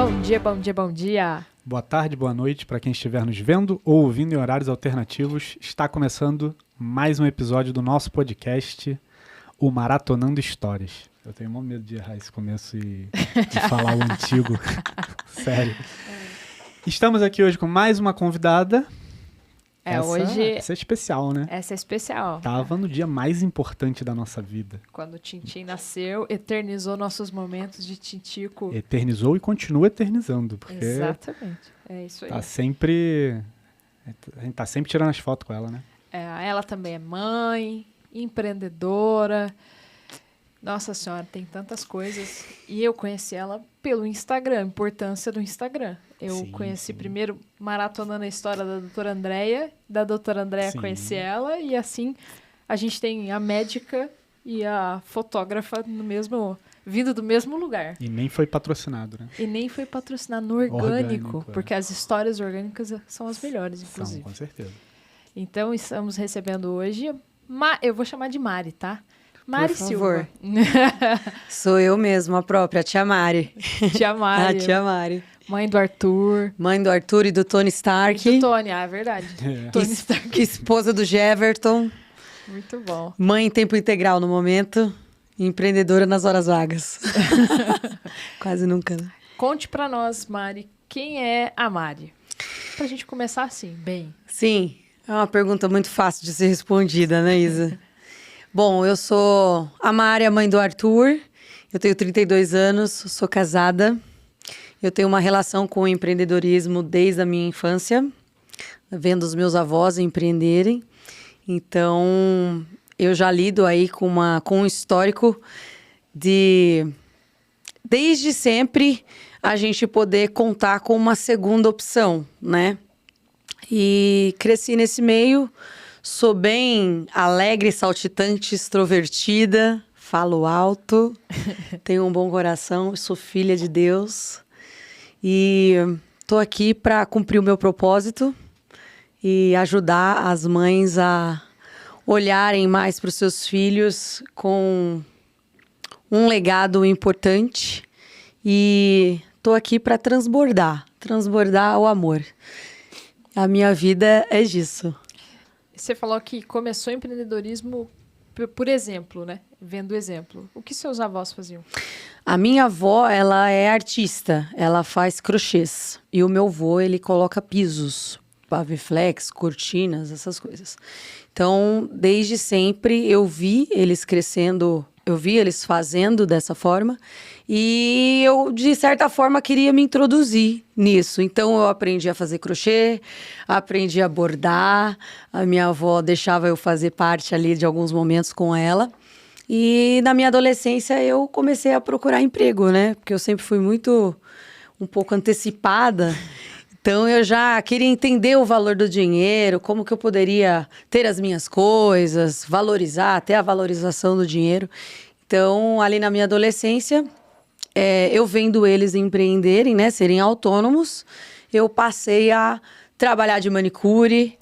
Bom dia, bom dia, bom dia. Boa tarde, boa noite para quem estiver nos vendo ou ouvindo em horários alternativos. Está começando mais um episódio do nosso podcast, o Maratonando Histórias. Eu tenho muito medo de errar esse começo e falar o antigo. Sério. Estamos aqui hoje com mais uma convidada. Essa é especial, né? Essa é especial. Tava no dia mais importante da nossa vida. Quando o Tintim nasceu, eternizou nossos momentos de Tintico. Eternizou e continua eternizando. Porque exatamente, é isso aí. A gente tá sempre tirando as fotos com ela, né? Ela também é mãe, empreendedora. Nossa Senhora, tem tantas coisas. E eu conheci ela pelo Instagram, a importância do Instagram. Eu conheci primeiro maratonando a história da doutora Andréia, da doutora Andréia conheci ela, e assim a gente tem a médica e a fotógrafa vindo do mesmo lugar. E nem foi patrocinado, né? E nem foi patrocinado no orgânico, porque as histórias orgânicas são as melhores, inclusive. São, com certeza. Então, estamos recebendo hoje... eu vou chamar de Mari, tá? Mari Por Silva. Sou eu mesma, a própria, a tia Mari. Tia Mari. A tia Mari. Mãe do Arthur. Mãe do Arthur e do Tony Stark. E do Tony, é verdade. Tony Stark. Esposa do Jeverton. Muito bom. Mãe em tempo integral no momento. Empreendedora nas horas vagas. Quase nunca, né? Conte pra nós, Mari, quem é a Mari? Pra gente começar assim, bem. Sim, é uma pergunta muito fácil de ser respondida, né, Isa? Bom, eu sou a Mari, a mãe do Arthur. Eu tenho 32 anos, sou casada. Eu tenho uma relação com o empreendedorismo desde a minha infância, vendo os meus avós empreenderem. Então, eu já lido aí com um histórico de, desde sempre, a gente poder contar com uma segunda opção, né? E cresci nesse meio, sou bem alegre, saltitante, extrovertida, falo alto, tenho um bom coração, sou filha de Deus. E estou aqui para cumprir o meu propósito e ajudar as mães a olharem mais para os seus filhos com um legado importante. E estou aqui para transbordar o amor. A minha vida é disso. Você falou que começou empreendedorismo por exemplo, né? Vendo exemplo. O que seus avós faziam? A minha avó, ela é artista, ela faz crochês. E o meu avô, ele coloca pisos, paviflex, cortinas, essas coisas. Então, desde sempre, eu vi eles crescendo, eu vi eles fazendo dessa forma. E eu, de certa forma, queria me introduzir nisso. Então, eu aprendi a fazer crochê, aprendi a bordar. A minha avó deixava eu fazer parte ali de alguns momentos com ela. E na minha adolescência eu comecei a procurar emprego, né? Porque eu sempre fui um pouco antecipada. Então eu já queria entender o valor do dinheiro, como que eu poderia ter as minhas coisas, valorizar, até a valorização do dinheiro. Então, ali na minha adolescência, eu vendo eles empreenderem, né? Serem autônomos, eu passei a trabalhar de manicure,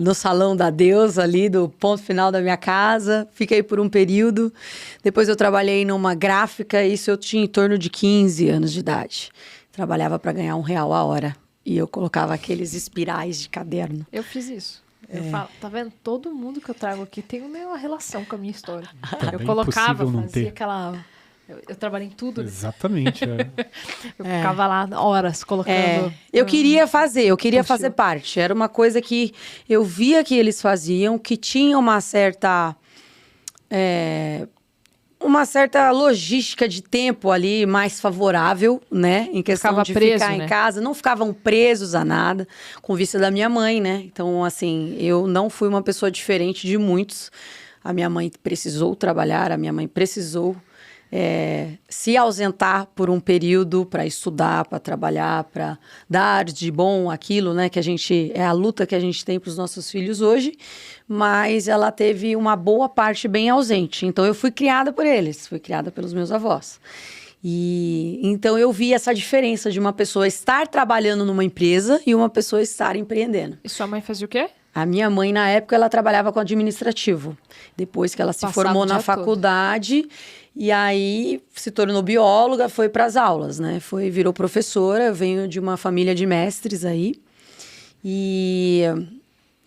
no salão da deusa ali, do ponto final da minha casa. Fiquei por um período. Depois eu trabalhei numa gráfica, isso eu tinha em torno de 15 anos de idade. Trabalhava para ganhar R$1 a hora. E eu colocava aqueles espirais de caderno. Eu fiz isso. Eu falo, tá vendo? Todo mundo que eu trago aqui tem uma relação com a minha história. Eu colocava, fazia aquela... Eu trabalhei em tudo. Exatamente. Eu ficava lá horas colocando. Eu queria fazer parte. Era uma coisa que eu via que eles faziam, que tinha uma certa logística de tempo ali mais favorável, né? Em questão de ficar em casa. Não ficavam presos a nada, com vista da minha mãe, né? Então, assim, eu não fui uma pessoa diferente de muitos. A minha mãe precisou trabalhar, a minha mãe precisou se ausentar por um período para estudar, para trabalhar, para dar de bom aquilo, né? Que é a luta que a gente tem para os nossos filhos hoje, mas ela teve uma boa parte bem ausente. Então eu fui criada por eles, fui criada pelos meus avós. E então eu vi essa diferença de uma pessoa estar trabalhando numa empresa e uma pessoa estar empreendendo. E sua mãe fazia o quê? A minha mãe, na época, ela trabalhava com administrativo. Depois que ela se formou na faculdade, E aí se tornou bióloga, foi para as aulas, né? Virou professora, eu venho de uma família de mestres aí. E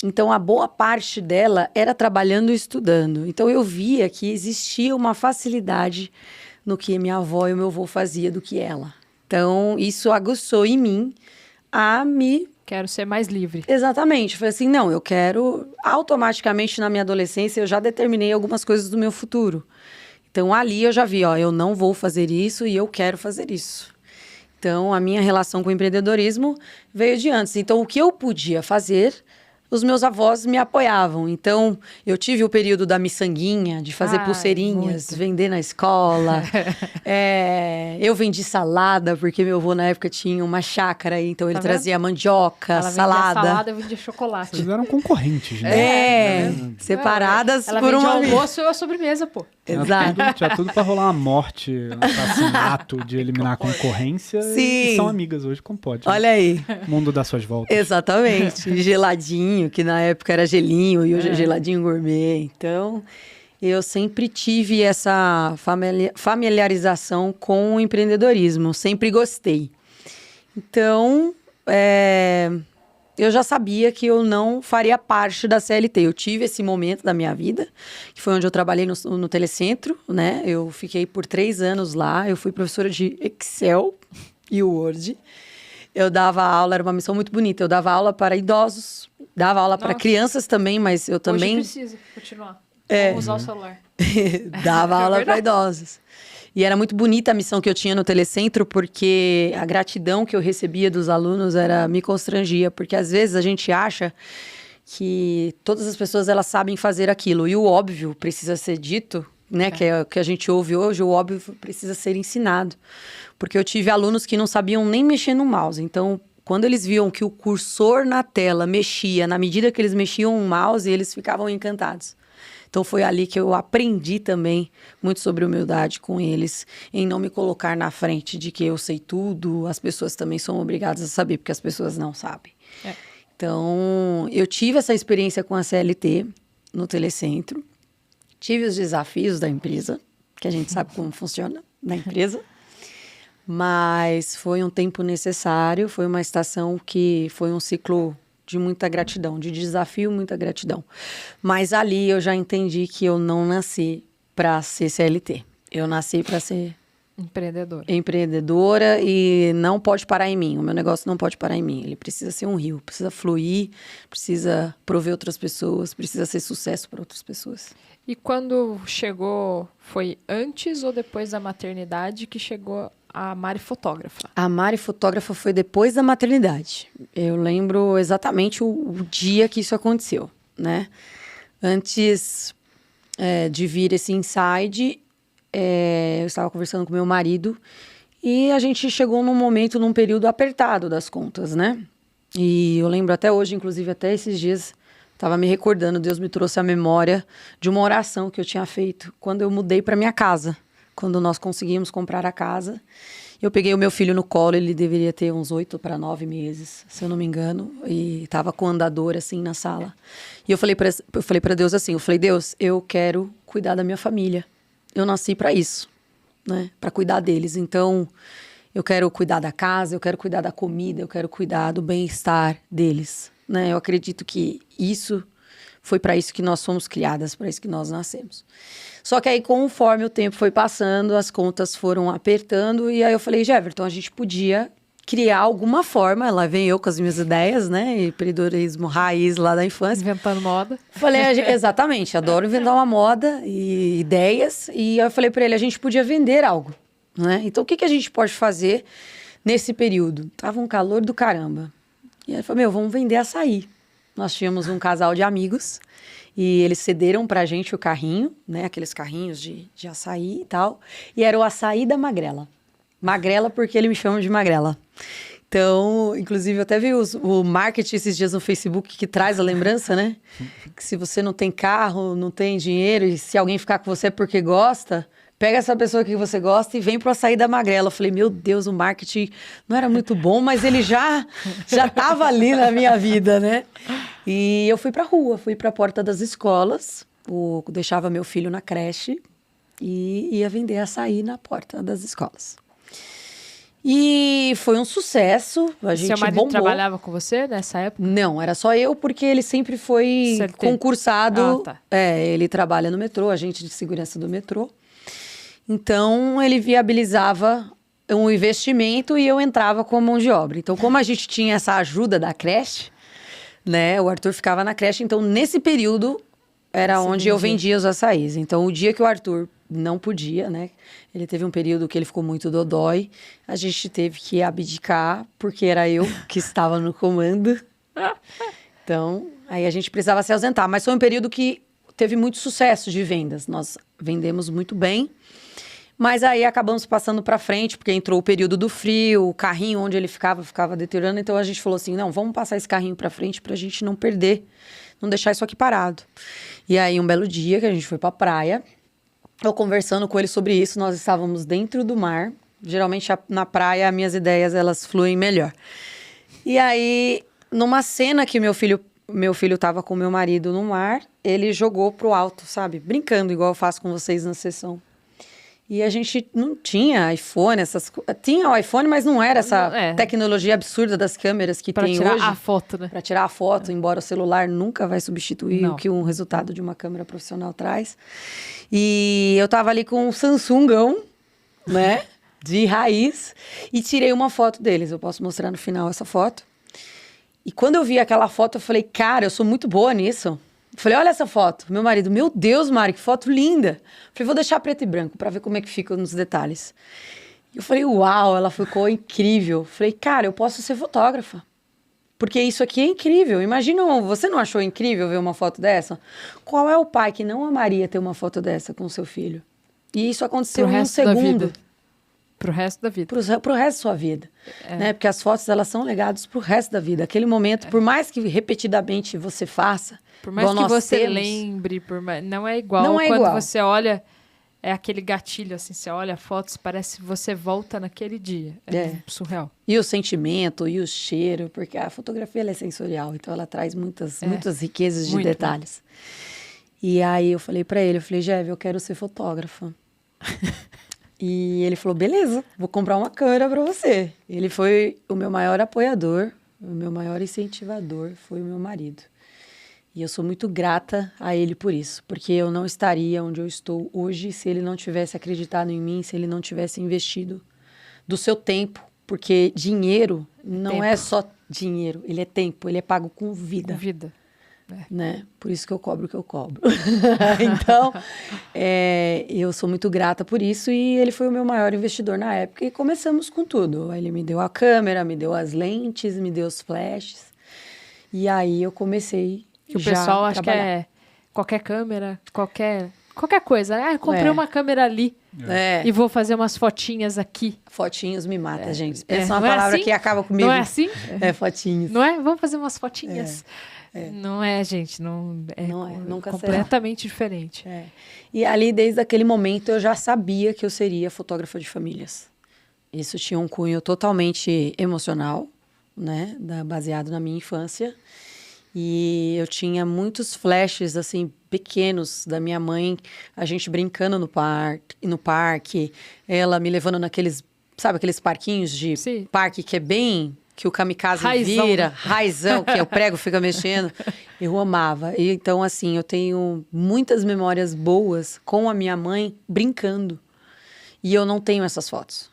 então a boa parte dela era trabalhando e estudando. Então eu via que existia uma facilidade no que minha avó e o meu avô fazia do que ela. Então isso aguçou em mim a me... Quero ser mais livre. Exatamente. Falei assim, não, eu quero... Automaticamente, na minha adolescência, eu já determinei algumas coisas do meu futuro. Então, ali eu já vi, ó, eu não vou fazer isso e eu quero fazer isso. Então, a minha relação com o empreendedorismo veio de antes. Então, o que eu podia fazer... Os meus avós me apoiavam. Então, eu tive o período da miçanguinha, de fazer pulseirinhas, vender na escola. Eu vendi salada, porque meu avô, na época, tinha uma chácara. Então, ele trazia mandioca, ela salada. Vendia salada, eu vendia chocolate. Vocês eram concorrentes, né? Separadas ela por uma... Ela vendia almoço e a sobremesa, pô. Exato. Tinha tudo pra rolar uma morte, um assassinato de eliminar a concorrência. Sim. E são amigas hoje, como pode. Olha aí. Mundo dá suas voltas. Exatamente. Geladinho, que na época era gelinho, e hoje é geladinho gourmet. Então, eu sempre tive essa familiarização com o empreendedorismo. Sempre gostei. Então, eu já sabia que eu não faria parte da CLT. Eu tive esse momento da minha vida, que foi onde eu trabalhei no Telecentro, né? Eu fiquei por 3 anos lá. Eu fui professora de Excel e Word. Eu dava aula, era uma missão muito bonita. Eu dava aula para idosos, dava aula para crianças também, mas eu também... Hoje precisa continuar. Vamos usar o celular. Dava aula para idosos. E era muito bonita a missão que eu tinha no Telecentro, porque a gratidão que eu recebia dos alunos me constrangia. Porque às vezes a gente acha que todas as pessoas elas sabem fazer aquilo. E o óbvio precisa ser dito, né? Que é o que a gente ouve hoje, o óbvio precisa ser ensinado. Porque eu tive alunos que não sabiam nem mexer no mouse. Então, quando eles viam que o cursor na tela mexia, na medida que eles mexiam o mouse, eles ficavam encantados. Então, foi ali que eu aprendi também muito sobre humildade com eles, em não me colocar na frente de que eu sei tudo, as pessoas também são obrigadas a saber, porque as pessoas não sabem. Então, eu tive essa experiência com a CLT no Telecentro, tive os desafios da empresa, que a gente sabe como funciona na empresa, mas foi um tempo necessário, foi uma estação que foi um ciclo de muita gratidão, de desafio, muita gratidão. Mas ali eu já entendi que eu não nasci para ser CLT. Eu nasci para ser empreendedora e não pode parar em mim. O meu negócio não pode parar em mim. Ele precisa ser um rio, precisa fluir, precisa prover outras pessoas, precisa ser sucesso para outras pessoas. E quando chegou, foi antes ou depois da maternidade que chegou a Mari Fotógrafa? A Mari Fotógrafa foi depois da maternidade. Eu lembro exatamente o dia que isso aconteceu, né? Antes de vir esse insight, eu estava conversando com meu marido e a gente chegou num período apertado das contas, né? E eu lembro até hoje, inclusive até esses dias, estava me recordando, Deus me trouxe a memória de uma oração que eu tinha feito quando eu mudei para minha casa. Quando nós conseguimos comprar a casa, eu peguei o meu filho no colo, ele deveria ter uns 8 para 9 meses, se eu não me engano, e estava com o andador assim na sala. E eu falei para Deus assim, Deus, eu quero cuidar da minha família. Eu nasci para isso, né? Para cuidar deles. Então, eu quero cuidar da casa, eu quero cuidar da comida, eu quero cuidar do bem-estar deles, né? Eu acredito que isso foi para isso que nós fomos criadas, para isso que nós nascemos. Só que aí, conforme o tempo foi passando, as contas foram apertando. E aí eu falei, Jeverton, a gente podia criar alguma forma. Lá vem eu com as minhas ideias, né? Empreendedorismo raiz lá da infância. Inventando moda. Falei, exatamente, adoro inventar uma moda e ideias. E eu falei para ele, a gente podia vender algo, né? Então, o que a gente pode fazer nesse período? Tava um calor do caramba. E aí ele falou, vamos vender açaí. Nós tínhamos um casal de amigos e eles cederam pra gente o carrinho, né? Aqueles carrinhos de açaí e tal. E era o açaí da Magrela. Magrela porque ele me chama de Magrela. Então, inclusive, eu até vi o marketing esses dias no Facebook que traz a lembrança, né? Que se você não tem carro, não tem dinheiro e se alguém ficar com você é porque gosta... Pega essa pessoa que você gosta e vem pro açaí da Magrela. Eu falei, meu Deus, o marketing não era muito bom, mas ele já estava ali na minha vida, né? E eu fui pra rua, fui pra porta das escolas, deixava meu filho na creche e ia vender açaí na porta das escolas. E foi um sucesso, a gente Seu marido bombou. trabalhava com você nessa época? Não, era só eu, porque ele sempre foi CLT. concursado. Ah, tá. Ele trabalha no metrô, agente de segurança do metrô. Então, ele viabilizava um investimento e eu entrava com a mão de obra. Então, como a gente tinha essa ajuda da creche, né? O Arthur ficava na creche, então nesse período era Você onde eu vendia. vendia os açaís. Então, o dia que o Arthur não podia, né? Ele teve um período que ele ficou muito dodói. A gente teve que abdicar, porque era eu que estava no comando. Então, aí a gente precisava se ausentar. Mas foi um período que teve muito sucesso de vendas. Nós vendemos muito bem. Mas aí acabamos passando para frente, porque entrou o período do frio, o carrinho onde ele ficava deteriorando. Então a gente falou assim, não, vamos passar esse carrinho para frente para a gente não perder, não deixar isso aqui parado. E aí um belo dia que a gente foi para a praia, eu conversando com ele sobre isso, nós estávamos dentro do mar. Geralmente na praia minhas ideias elas fluem melhor. E aí, numa cena que meu filho estava com meu marido no mar, ele jogou pro alto, sabe? Brincando, igual eu faço com vocês na sessão. E a gente não tinha iPhone, essas coisas. Tinha o iPhone, mas não era essa tecnologia absurda das câmeras que tem hoje. Pra tirar a foto, né? Para tirar a foto, embora o celular nunca vai substituir o que um resultado de uma câmera profissional traz. E eu tava ali com um Samsungão, né? De raiz. E tirei uma foto deles. Eu posso mostrar no final essa foto. E quando eu vi aquela foto, eu falei, cara, eu sou muito boa nisso. Falei, olha essa foto. Meu marido, meu Deus, Mari, que foto linda. Falei, vou deixar preto e branco para ver como é que fica nos detalhes. Eu falei, uau, ela ficou incrível. Falei, cara, eu posso ser fotógrafa. Porque isso aqui é incrível. Imagina, você não achou incrível ver uma foto dessa? Qual é o pai que não amaria ter uma foto dessa com o seu filho? E isso aconteceu em um segundo. Pro resto da vida. Pro resto da sua vida. Né? Porque as fotos, elas são legados pro resto da vida. Aquele momento, por mais que repetidamente você faça, por mais que você lembre, não é igual quando você olha, é aquele gatilho, assim, você olha fotos, parece que você volta naquele dia. É surreal. E o sentimento, e o cheiro, porque a fotografia ela é sensorial, então ela traz muitas riquezas de detalhes. E aí eu falei pra ele, Jev, eu quero ser fotógrafa. E ele falou, beleza, vou comprar uma câmera pra você. Ele foi o meu maior apoiador, o meu maior incentivador, foi o meu marido. E eu sou muito grata a ele por isso, porque eu não estaria onde eu estou hoje se ele não tivesse acreditado em mim, se ele não tivesse investido do seu tempo, porque dinheiro não é só dinheiro, ele é tempo, ele é pago com vida. Com vida. Né? Por isso que eu cobro o que eu cobro. Então, eu sou muito grata por isso e ele foi o meu maior investidor na época e começamos com tudo. Ele me deu a câmera, me deu as lentes, me deu os flashes e aí eu comecei o pessoal acha que é qualquer câmera, qualquer coisa. Ah, eu comprei uma câmera ali e vou fazer umas fotinhas aqui. Fotinhos me mata, gente. Essa é uma palavra que acaba comigo. Não é assim? Fotinhos. Não é? Vamos fazer umas fotinhas. Não é, gente. Não é nunca completamente diferente. E ali, desde aquele momento, eu já sabia que eu seria fotógrafa de famílias. Isso tinha um cunho totalmente emocional, né? Baseado na minha infância. E eu tinha muitos flashes, assim, pequenos da minha mãe, a gente brincando no parque, ela me levando naqueles, sabe, aqueles parquinhos de parque que é bem, que o kamikaze raizão, vira, raizão, que o prego fica mexendo. Eu amava. E, então, assim, eu tenho muitas memórias boas com a minha mãe brincando. E eu não tenho essas fotos.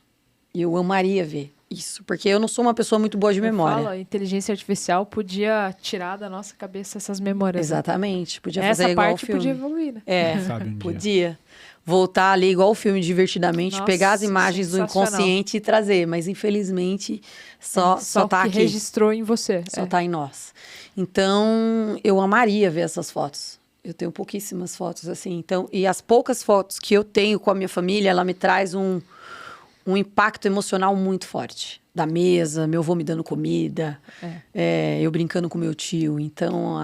E eu amaria ver isso, porque eu não sou uma pessoa muito boa de memória. A inteligência artificial podia tirar da nossa cabeça essas memórias. Exatamente. Podia fazer igual o filme. Podia evoluir, né? Sabe um podia. Voltar ali igual o filme Divertidamente, pegar as imagens do inconsciente e trazer. Mas, infelizmente, só tá que aqui. Registrou em você. Só tá em nós. Então, eu amaria ver essas fotos. Eu tenho pouquíssimas fotos, assim. Então, e as poucas fotos que eu tenho com a minha família, ela me traz um impacto emocional muito forte. Da mesa, meu avô me dando comida, eu brincando com meu tio. Então,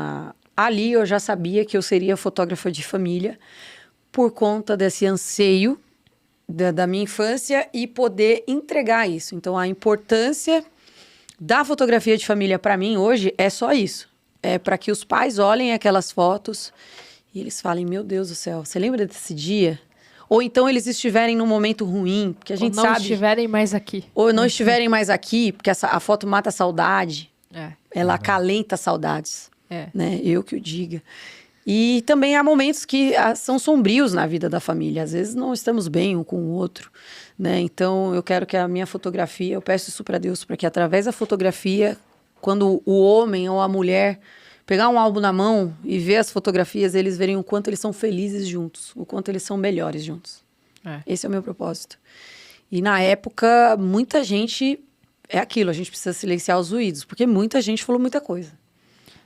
ali eu já sabia que eu seria fotógrafa de família por conta desse anseio da minha infância e poder entregar isso. Então, a importância da fotografia de família para mim hoje é só isso. É para que os pais olhem aquelas fotos e eles falem, meu Deus do céu, você lembra desse dia? Ou então eles estiverem num momento ruim, porque a gente Ou não sabe... estiverem mais aqui. Ou não estiverem mais aqui, porque a foto mata a saudade. É. Ela acalenta saudades, É. né? Eu que o diga. E também há momentos que são sombrios na vida da família. Às vezes não estamos bem um com o outro, né? Então, eu quero que a minha fotografia... Eu peço isso para Deus, para que através da fotografia, quando o homem ou a mulher pegar um álbum na mão e ver as fotografias, eles verem o quanto eles são felizes juntos, o quanto eles são melhores juntos. É. Esse é o meu propósito. E na época, muita gente... É aquilo, a gente precisa silenciar os ruídos, porque muita gente falou muita coisa.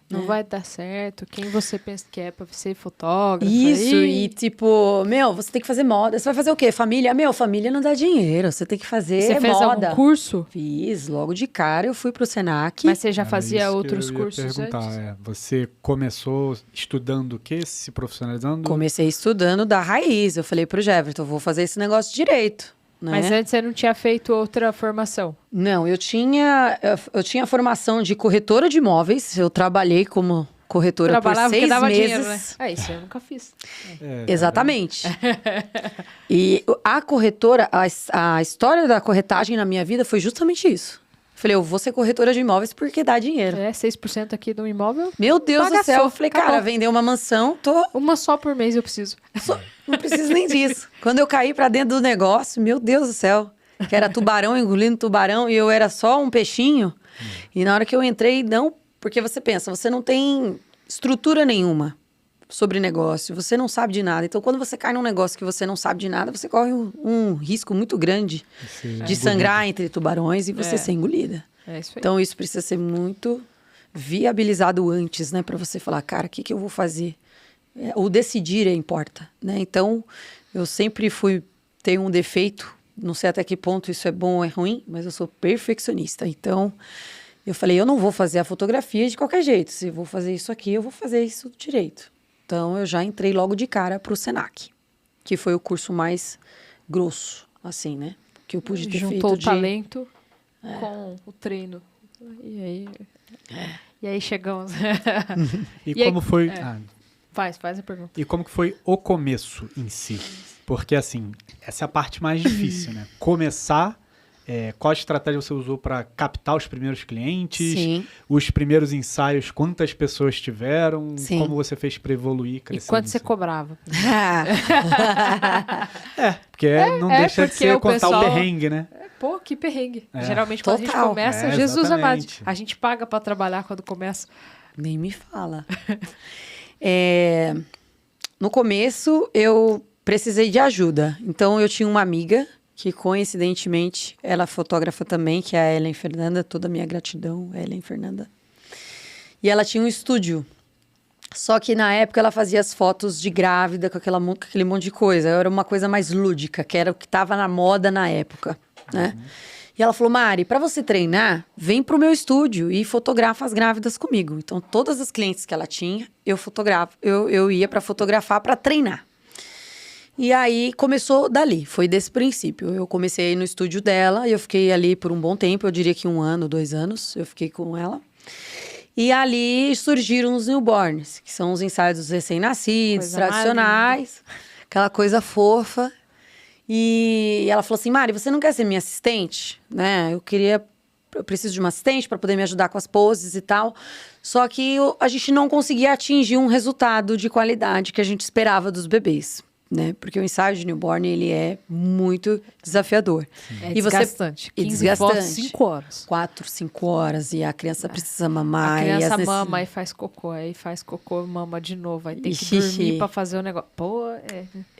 Não vai dar certo. Quem você pensa que é pra ser fotógrafo? Isso, aí? e tipo, você tem que fazer moda. Você vai fazer o quê? Família? Família não dá dinheiro. Você tem que fazer Você fez moda. algum curso? Fiz, logo de cara eu fui pro Senac. Mas você já Era fazia isso que outros eu ia cursos perguntar, antes? Você começou estudando o quê? Se profissionalizando? Comecei estudando da raiz. Eu falei pro Jefferson, vou fazer esse negócio direito. Né? Mas antes você não tinha feito outra formação? Não, eu tinha formação de corretora de imóveis. Eu trabalhei como corretora por Trabalhava porque 6 dava meses. dinheiro, né? É, isso eu nunca fiz. Exatamente. E a corretora, a história da corretagem na minha vida foi justamente isso. Falei, eu vou ser corretora de imóveis porque dá dinheiro. 6% aqui do imóvel. Meu Deus do céu. Bagaçou, Eu falei, acabou. cara, vender uma mansão, Uma só por mês eu preciso. não preciso nem disso. Quando eu caí pra dentro do negócio, meu Deus do céu. Que era tubarão engolindo tubarão e eu era só um peixinho. E na hora que eu entrei, não... Porque você pensa, você não tem estrutura nenhuma sobre negócio, você não sabe de nada. Então, quando você cai num negócio que você não sabe de nada, você corre um risco muito grande de sangrar entre tubarões e você ser engolida. É isso aí. Então, isso precisa ser muito viabilizado antes, né? Para você falar, cara, o que eu vou fazer? O decidir importa, né? Então, eu sempre tenho um defeito, não sei até que ponto isso é bom ou é ruim, mas eu sou perfeccionista. Então, eu falei, eu não vou fazer a fotografia de qualquer jeito. Se eu vou fazer isso aqui, eu vou fazer isso direito. Então, eu já entrei logo de cara pro Senac, que foi o curso mais grosso, assim, né? Que eu pude ter Juntou feito o talento com o treino. E aí chegamos. E E como aí- foi... Faz a pergunta. E como que foi o começo em si? Porque, assim, essa é a parte mais difícil, né? Começar, qual estratégia você usou para captar os primeiros clientes? Sim. Os primeiros ensaios, quantas pessoas tiveram? Sim. Como você fez para evoluir, E crescer? quanto você cobrava? Porque não deixa de porque ser o contar pessoal- o perrengue, né? Pô, que perrengue. Geralmente quando a gente Total. começa, Jesus amado. Exatamente. A gente paga pra trabalhar quando começa. Nem me fala. No começo, eu precisei de ajuda. Então, eu tinha uma amiga que, coincidentemente, ela é fotógrafa também, que é a Ellen Fernanda. Toda a minha gratidão, Ellen Fernanda. E ela tinha um estúdio. Só que, na época, ela fazia as fotos de grávida, com aquele monte de coisa. Era uma coisa mais lúdica, que era o que estava na moda na época, né? E ela falou, Mari, para você treinar, vem pro meu estúdio e fotografa as grávidas comigo. Então, todas as clientes que ela tinha, eu fotografo. Eu ia para fotografar para treinar. E aí, começou dali. Foi desse princípio. Eu comecei a ir no estúdio dela e eu fiquei ali por um bom tempo. Eu diria que 1 ano, 2 anos, eu fiquei com ela. E ali surgiram os newborns, que são os ensaios dos recém-nascidos, Coisa tradicionais. Aquela coisa fofa. E ela falou assim, Mari, você não quer ser minha assistente? Né? Eu preciso de uma assistente para poder me ajudar com as poses e tal. Só que a gente não conseguia atingir um resultado de qualidade que a gente esperava dos bebês, né? Porque o ensaio de newborn, ele é muito desafiador. É E você- desgastante. e 15 desgastante. fotos, 5 horas. 4, 5 horas e a criança precisa mamar. A criança e às vezes- mama e faz cocô, aí faz cocô, mama de novo, aí tem E que xixi. dormir pra fazer o negócio. Pô,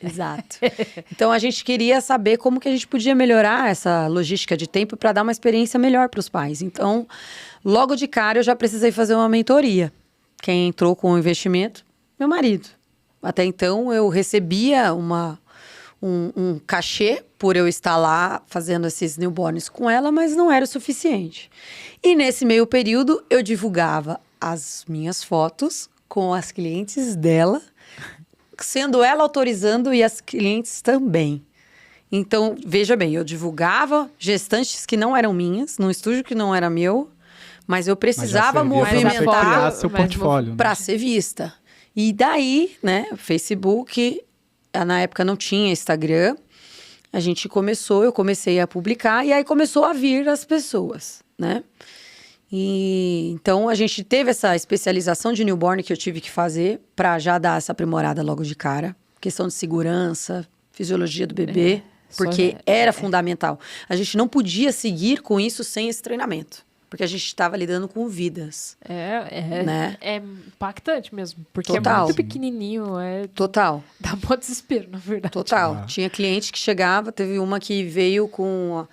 Exato. Então, a gente queria saber como que a gente podia melhorar essa logística de tempo para dar uma experiência melhor para os pais. Então, logo de cara, eu já precisei fazer uma mentoria. Quem entrou com o investimento? Meu marido. Até então, eu recebia um cachê por eu estar lá fazendo esses newborns com ela, mas não era o suficiente. E nesse meio período, eu divulgava as minhas fotos com as clientes dela, sendo ela autorizando e as clientes também. Então, veja bem, eu divulgava gestantes que não eram minhas, num estúdio que não era meu, mas eu precisava servia pra você criar movimentar seu mas portfólio. né? para ser vista. E daí, né, Facebook na época não tinha Instagram, eu comecei a publicar, e aí começou a vir as pessoas, né? E então a gente teve essa especialização de newborn que eu tive que fazer para já dar essa aprimorada logo de cara. Questão de segurança, fisiologia do bebê, porque era fundamental. A gente não podia seguir com isso sem esse treinamento. Porque a gente estava lidando com vidas. Né? É impactante mesmo. Porque Total. é muito pequenininho. Total. Dá um desespero, na verdade. Total. Tinha cliente que chegava, teve uma que veio com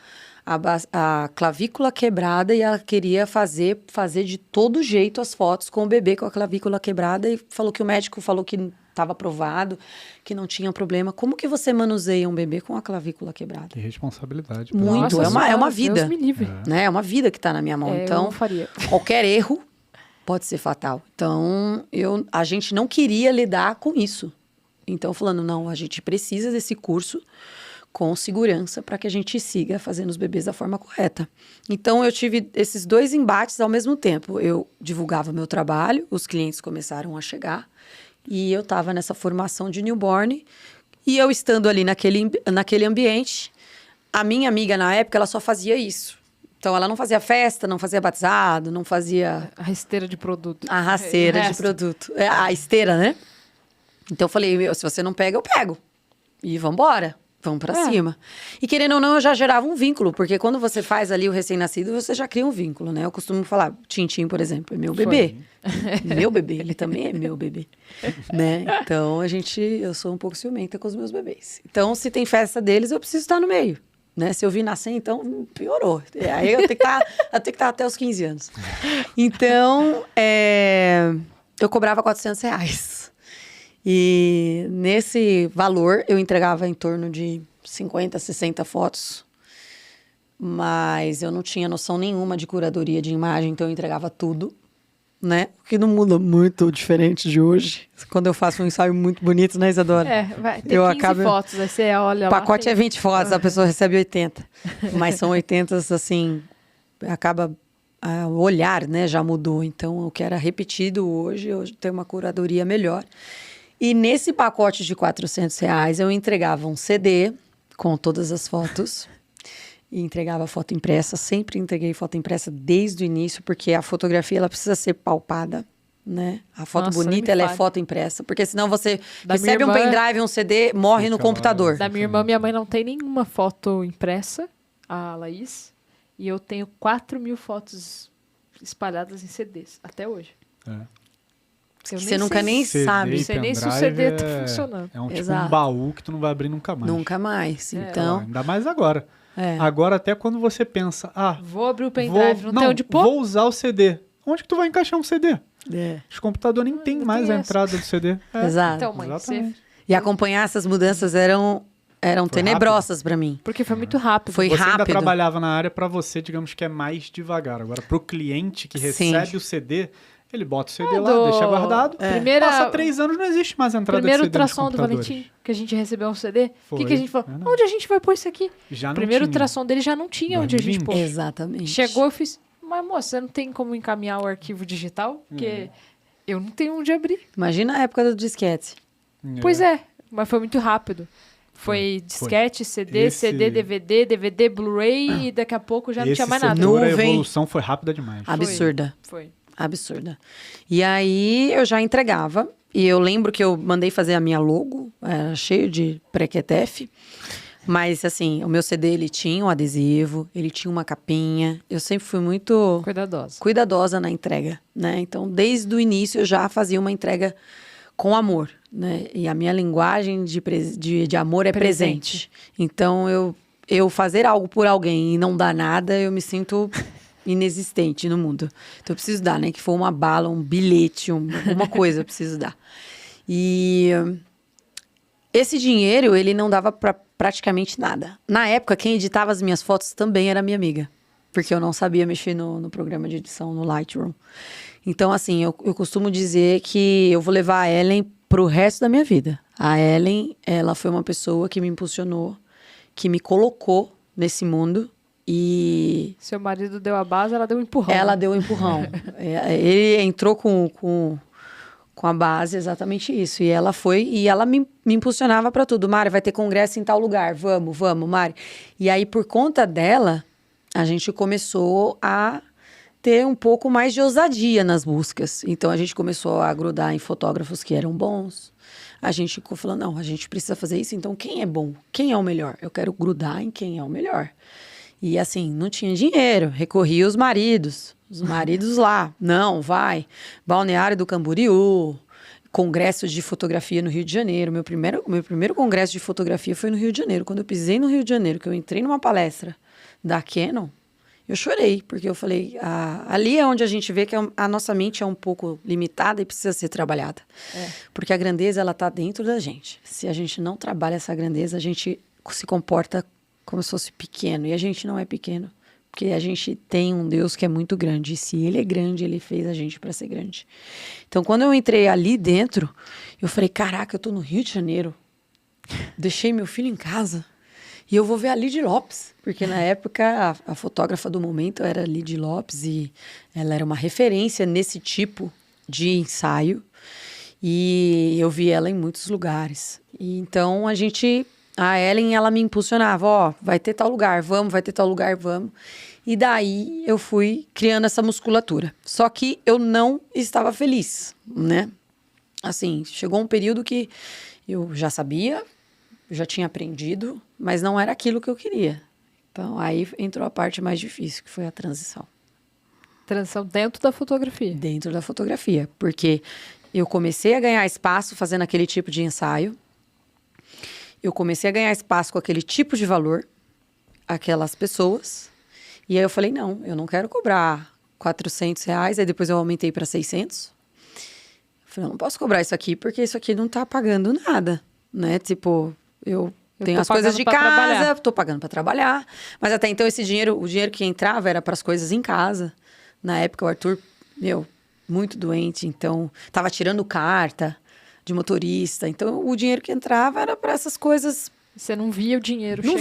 a clavícula quebrada e ela queria fazer de todo jeito as fotos com o bebê com a clavícula quebrada e falou que o médico falou que estava aprovado, que não tinha problema. Como que você manuseia um bebê com a clavícula quebrada? Que responsabilidade. Muito. Nossa, é uma vida. Deus me livre. Né? É uma vida que está na minha mão. Eu Então, não faria. qualquer erro pode ser fatal. Então, a gente não queria lidar com isso. Então, falando, não, a gente precisa desse curso com segurança para que a gente siga fazendo os bebês da forma correta. Então, eu tive esses 2 embates ao mesmo tempo. Eu divulgava meu trabalho, os clientes começaram a chegar e eu estava nessa formação de newborn e eu estando ali naquele ambiente, a minha amiga na época, ela só fazia isso. Então, ela não fazia festa, não fazia batizado, não fazia... A rasteira de produto. A rasteira de produto. A esteira, né? Então, eu falei, se você não pega, eu pego. E vambora. Vamos pra cima. E querendo ou não, eu já gerava um vínculo. Porque quando você faz ali o recém-nascido, você já cria um vínculo, né? Eu costumo falar, Tintim, por exemplo, é meu bebê. Meu bebê, ele também é meu bebê. Né? Então, eu sou um pouco ciumenta com os meus bebês. Então, se tem festa deles, eu preciso estar no meio. Né? Se eu vi nascer, então, piorou. Aí eu tenho que estar até os 15 anos. Então, eu cobrava R$400. E nesse valor, eu entregava em torno de 50, 60 fotos. Mas eu não tinha noção nenhuma de curadoria de imagem, então eu entregava tudo, né? O que não muda muito diferente de hoje. Quando eu faço um ensaio muito bonito, né, Isadora? Vai ter 15 fotos, aí você olha lá. O pacote é 20 fotos, a pessoa recebe 80. Mas são 80, assim, acaba... O olhar, né, já mudou. Então, o que era repetido hoje, eu tenho uma curadoria melhor. E nesse pacote de R$400, eu entregava um CD com todas as fotos. E entregava foto impressa. Sempre entreguei foto impressa desde o início, porque a fotografia ela precisa ser palpada, né? A foto bonita, ela é foto impressa. Porque senão você recebe um pendrive, um CD, morre no computador. Da minha irmã, minha mãe não tem nenhuma foto impressa, a Laís. E eu tenho 4.000 fotos espalhadas em CDs, até hoje. Você nunca nem sabe. Não sei nem se o CD tá funcionando. É um baú que tu não vai abrir nunca mais. Nunca mais. Então... Ainda mais agora. Agora, até quando você pensa... vou abrir o pendrive, não tem onde pôr? Vou usar o CD. Onde que tu vai encaixar um CD? Os computadores nem tem mais a entrada do CD. Exato. Então, mãe, E acompanhar essas mudanças eram tenebrosas para mim. Porque foi muito rápido. Foi rápido. Você ainda trabalhava na área, para você, digamos que é mais devagar. Agora, pro cliente que recebe o CD... Ele bota o CD lá, deixa guardado. Passa 3 anos, não existe mais a entrada de CD. Primeiro ultrassom do Valentim, que a gente recebeu um CD. O que a gente falou? Onde a gente vai pôr isso aqui? Primeiro ultrassom dele já não tinha onde a gente pôr. Exatamente. Chegou, eu fiz... Mas, moça, você não tem como encaminhar o arquivo digital? Porque eu não tenho onde abrir. Imagina a época do disquete. Pois é, mas foi muito rápido. Foi disquete, CD, CD, DVD, DVD, Blu-ray e daqui a pouco já não tinha mais nada. A evolução foi rápida demais. Absurda. Foi. Absurda. E aí eu já entregava. E eu lembro que eu mandei fazer a minha logo. Era cheio de prequetef. Mas assim, o meu CD ele tinha um adesivo. Ele tinha uma capinha. Eu sempre fui muito... Cuidadosa na entrega, né? Então, desde o início eu já fazia uma entrega com amor, né? E a minha linguagem de amor é presente. Então, eu fazer algo por alguém e não dar nada, eu me sinto... inexistente no mundo. Então eu preciso dar, né? Que for uma bala, um bilhete, alguma coisa eu preciso dar. E esse dinheiro, ele não dava para praticamente nada. Na época, quem editava as minhas fotos também era minha amiga. Porque eu não sabia mexer no programa de edição, no Lightroom. Então, assim, eu costumo dizer que eu vou levar a Ellen pro resto da minha vida. A Ellen, ela foi uma pessoa que me impulsionou, que me colocou nesse mundo. E seu marido deu a base, ela deu um empurrão. Ela deu um empurrão. Ele entrou com Com a base, exatamente isso. E ela foi, e ela me impulsionava para tudo. Mari, vai ter congresso em tal lugar. Vamos, Mari. E aí, por conta dela, a gente começou a ter um pouco mais de ousadia nas buscas. Então, a gente começou a grudar em fotógrafos que eram bons. A gente ficou falando, não, a gente precisa fazer isso. Então, quem é bom? Quem é o melhor? Eu quero grudar em quem é o melhor. E assim, não tinha dinheiro. Recorria aos maridos. Os maridos lá. Não, vai. Balneário do Camboriú. Congressos de fotografia no Rio de Janeiro. Meu primeiro congresso de fotografia foi no Rio de Janeiro. Quando eu pisei no Rio de Janeiro, que eu entrei numa palestra da Canon, eu chorei. Porque eu falei, ali é onde a gente vê que a nossa mente é um pouco limitada e precisa ser trabalhada. Porque a grandeza, ela está dentro da gente. Se a gente não trabalha essa grandeza, a gente se comporta como se fosse pequeno. E a gente não é pequeno. Porque a gente tem um Deus que é muito grande. E se Ele é grande, Ele fez a gente para ser grande. Então, quando eu entrei ali dentro, eu falei, caraca, eu tô no Rio de Janeiro. Deixei meu filho em casa. E eu vou ver a Lidy Lopes. Porque na época, a fotógrafa do momento era a Lidy Lopes. E ela era uma referência nesse tipo de ensaio. E eu vi ela em muitos lugares. E então, a Ellen, ela me impulsionava, vai ter tal lugar, vamos, vai ter tal lugar, vamos. E daí eu fui criando essa musculatura. Só que eu não estava feliz, né? Assim, chegou um período que eu já sabia, eu já tinha aprendido, mas não era aquilo que eu queria. Então, aí entrou a parte mais difícil, que foi a transição. Transição dentro da fotografia? Dentro da fotografia, porque eu comecei a ganhar espaço fazendo aquele tipo de ensaio. Eu comecei a ganhar espaço com aquele tipo de valor, aquelas pessoas. E aí eu falei, não, eu não quero cobrar R$400. Aí depois eu aumentei para 600. Eu falei, eu não posso cobrar isso aqui, porque isso aqui não tá pagando nada, né? Tipo, eu tenho as coisas de casa, tô pagando para trabalhar. Mas até então o dinheiro que entrava era para as coisas em casa. Na época o Arthur, muito doente, então tava tirando carta de motorista. Então, o dinheiro que entrava era para essas coisas. Você não via o dinheiro chegar?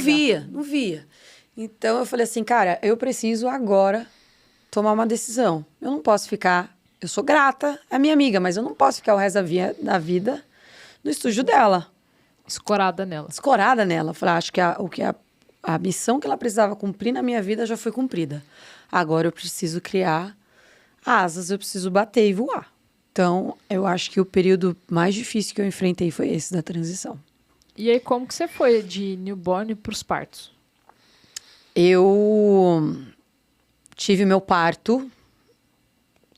Não via. Então, eu falei assim, cara, eu preciso agora tomar uma decisão. Eu não posso ficar... Eu sou grata, é minha amiga, mas eu não posso ficar o resto da vida no estúdio dela. Escorada nela. Eu falei, acho que a missão que ela precisava cumprir na minha vida já foi cumprida. Agora eu preciso criar asas, eu preciso bater e voar. Então, eu acho que o período mais difícil que eu enfrentei foi esse, da transição. E aí, como que você foi de newborn para os partos? Eu tive meu parto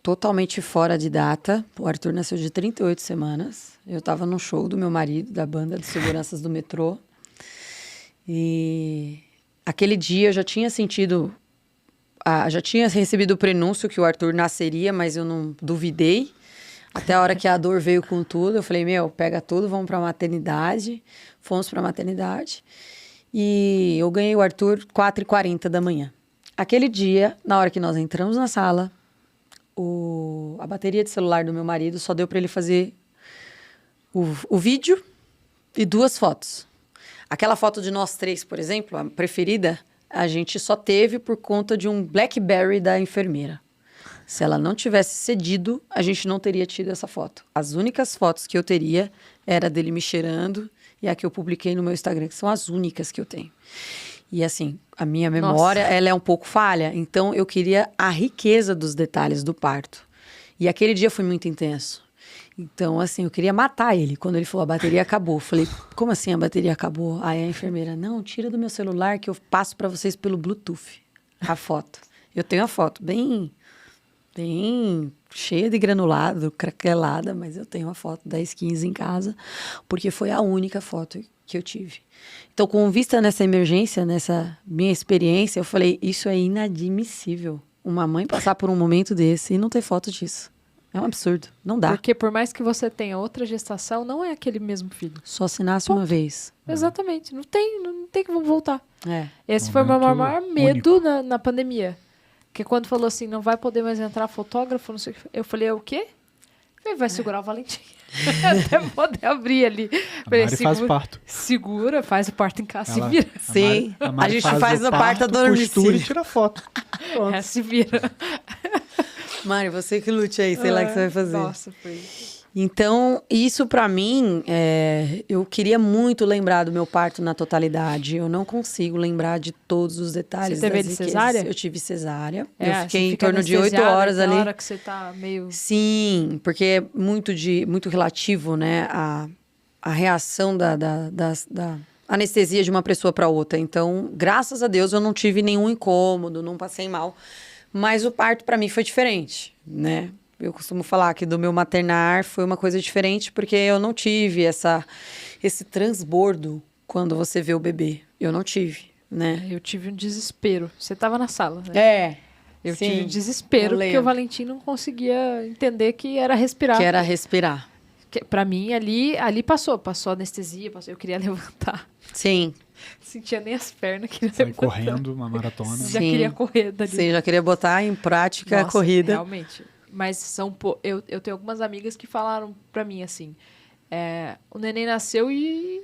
totalmente fora de data. O Arthur nasceu de 38 semanas. Eu estava no show do meu marido, da banda de seguranças do metrô. E aquele dia eu já tinha sentido... já tinha recebido o prenúncio que o Arthur nasceria, mas eu não duvidei. Até a hora que a dor veio com tudo, eu falei, pega tudo, vamos pra maternidade. Fomos pra maternidade. E eu ganhei o Arthur 4h40 da manhã. Aquele dia, na hora que nós entramos na sala, a bateria de celular do meu marido só deu pra ele fazer o vídeo e 2 fotos. Aquela foto de nós 3, por exemplo, a preferida, a gente só teve por conta de um BlackBerry da enfermeira. Se ela não tivesse cedido, a gente não teria tido essa foto. As únicas fotos que eu teria era dele me cheirando e a que eu publiquei no meu Instagram, que são as únicas que eu tenho. E assim, a minha memória, ela é um pouco falha. Então, eu queria a riqueza dos detalhes do parto. E aquele dia foi muito intenso. Então, assim, eu queria matar ele. Quando ele falou, a bateria acabou. Eu falei, como assim a bateria acabou? Aí a enfermeira, não, tira do meu celular que eu passo para vocês pelo Bluetooth a foto. Eu tenho a foto bem cheia de granulado, craquelada, mas eu tenho a foto 10/15 em casa, porque foi a única foto que eu tive. Então, com vista nessa emergência, nessa minha experiência, eu falei, isso é inadmissível. Uma mãe passar por um momento desse e não ter foto disso. É um absurdo, não dá. Porque por mais que você tenha outra gestação, não é aquele mesmo filho. Só se nasce uma vez. Exatamente, não tem que voltar. Esse Um foi o meu momento maior medo na pandemia. Porque quando falou assim, não vai poder mais entrar fotógrafo, não sei o que. Eu falei, é o quê? Ele vai segurar o Valentim. Até poder abrir ali. Falei, faz o parto. Segura, faz o parto em casa, se vira. Sim, a gente faz o parto a dormir. Costura e tira foto. Se vira. Mari, você que lute aí, sei lá o que você vai fazer. Nossa, foi... Então, isso pra mim, eu queria muito lembrar do meu parto na totalidade. Eu não consigo lembrar de todos os detalhes. Você teve de cesárea? Eu tive cesárea. É, eu fiquei você em torno de 8 horas tem ali. hora que você tá meio... Sim, porque é muito relativo, né? A reação da anestesia de uma pessoa para outra. Então, graças a Deus, eu não tive nenhum incômodo, não passei mal. Mas o parto para mim foi diferente, né? Eu costumo falar que do meu maternar foi uma coisa diferente, porque eu não tive esse transbordo quando você vê o bebê. Eu não tive, né? Eu tive um desespero. Você tava na sala, né? Eu tive um desespero, porque o Valentim não conseguia entender que era respirar. Que era respirar. Pra mim, ali passou anestesia, eu queria levantar. Sim. Sentia nem as pernas. Sai correndo uma maratona. Já queria correr dali. Sim, já queria botar em prática a corrida. Realmente. Mas eu tenho algumas amigas que falaram pra mim assim, o neném nasceu e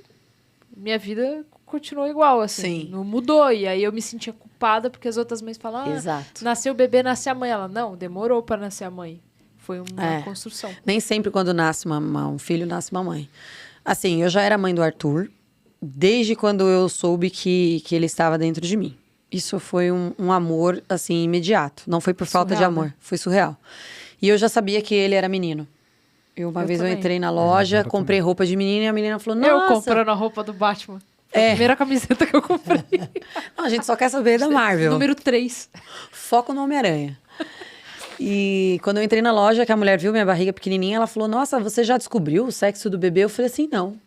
minha vida continuou igual, assim. Sim. Não mudou. E aí eu me sentia culpada porque as outras mães falam, Exato. Nasceu o bebê, nasce a mãe. Ela, não, demorou pra nascer a mãe. Foi uma construção. Nem sempre quando nasce um filho, nasce uma mãe. Assim, eu já era mãe do Arthur desde quando eu soube que ele estava dentro de mim. Isso foi um amor, assim, imediato. Não foi por falta de amor. Né? Foi surreal. E eu já sabia que ele era menino. Uma vez eu entrei na loja, comprei roupa de menino e a menina falou, nossa... Eu comprando a roupa do Batman. Foi a primeira camiseta que eu comprei. Não, a gente só quer saber da Marvel. Número 3. Foco no Homem-Aranha. E quando eu entrei na loja, que a mulher viu minha barriga pequenininha, ela falou, nossa, você já descobriu o sexo do bebê? Eu falei assim, não.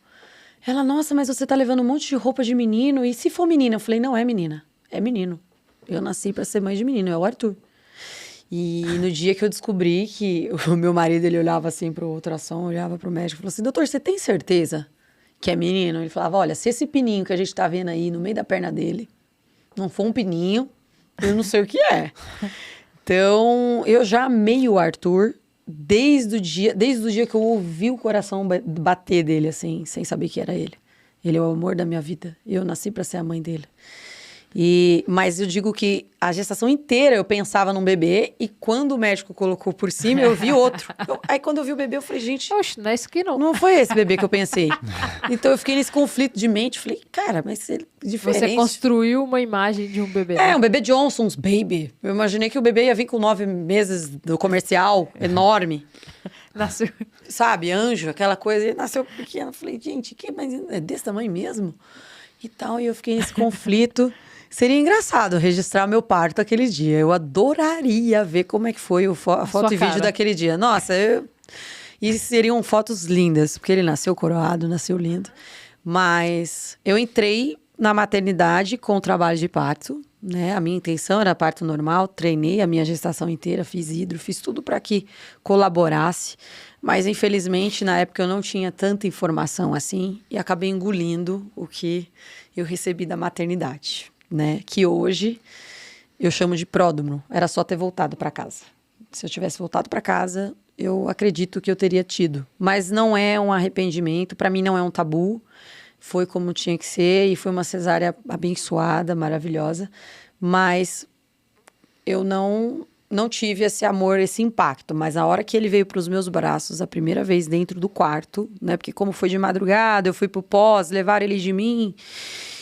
Ela, nossa, mas você tá levando um monte de roupa de menino. E se for menina? Eu falei, não é menina, é menino. Eu nasci pra ser mãe de menino, é o Arthur. E no dia que eu descobri que o meu marido, ele olhava assim pro ultrassom, olhava pro médico e falou assim, doutor, você tem certeza que é menino? Ele falava, olha, se esse pininho que a gente tá vendo aí no meio da perna dele não for um pininho, eu não sei o que é. Então, eu já amei o Arthur desde o dia que eu ouvi o coração bater dele, assim, sem saber que era ele. Ele é o amor da minha vida. Eu nasci pra ser a mãe dele. Mas eu digo que a gestação inteira eu pensava num bebê e quando o médico colocou por cima, eu vi outro. Aí quando eu vi o bebê, eu falei, gente... Oxe, não é isso aqui não. Não foi esse bebê que eu pensei. Então eu fiquei nesse conflito de mente. Falei, cara, mas é diferente. Você construiu uma imagem de um bebê. Um bebê Johnson's Baby. Eu imaginei que o bebê ia vir com 9 meses do comercial, enorme. Nasceu. Sabe, anjo, aquela coisa. Ele nasceu pequeno. Falei, gente, mas é desse tamanho mesmo? E tal, e eu fiquei nesse conflito. Seria engraçado registrar meu parto aquele dia. Eu adoraria ver como é que foi a foto e vídeo daquele dia. Nossa, e seriam fotos lindas, porque ele nasceu coroado, nasceu lindo. Mas eu entrei na maternidade com o trabalho de parto, né? A minha intenção era parto normal, treinei a minha gestação inteira, fiz hidro, fiz tudo para que colaborasse. Mas, infelizmente, na época eu não tinha tanta informação assim e acabei engolindo o que eu recebi da maternidade. Né? Que hoje eu chamo de pródromo. Era só ter voltado para casa. Se eu tivesse voltado para casa, eu acredito que eu teria tido. Mas não é um arrependimento, para mim não é um tabu. Foi como tinha que ser e foi uma cesárea abençoada, maravilhosa. Mas eu não tive esse amor, esse impacto. Mas a hora que ele veio para os meus braços, a primeira vez dentro do quarto, né? Porque como foi de madrugada, eu fui pro pós, levaram ele de mim.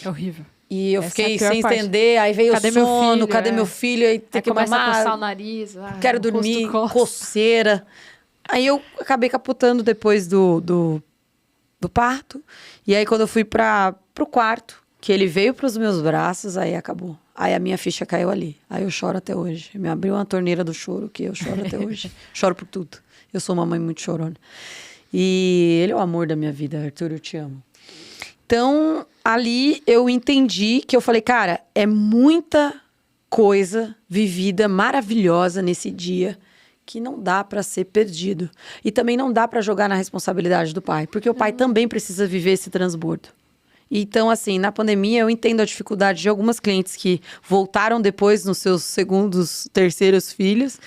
É horrível. E eu fiquei sem entender, aí veio o sono, cadê meu filho? Aí tem que começa a coçar o nariz. Quero dormir, coceira. Aí eu acabei capotando depois do parto. E aí quando eu fui pro quarto, que ele veio pros meus braços, aí acabou. Aí a minha ficha caiu ali. Aí eu choro até hoje. Me abriu uma torneira do choro, que eu choro até hoje. Choro por tudo. Eu sou uma mãe muito chorona. E ele é o amor da minha vida, Arthur, eu te amo. Então, ali eu entendi que eu falei, cara, é muita coisa vivida, maravilhosa nesse dia, que não dá para ser perdido. E também não dá para jogar na responsabilidade do pai, porque o pai também precisa viver esse transbordo. Então, assim, na pandemia eu entendo a dificuldade de algumas clientes que voltaram depois nos seus segundos, terceiros filhos,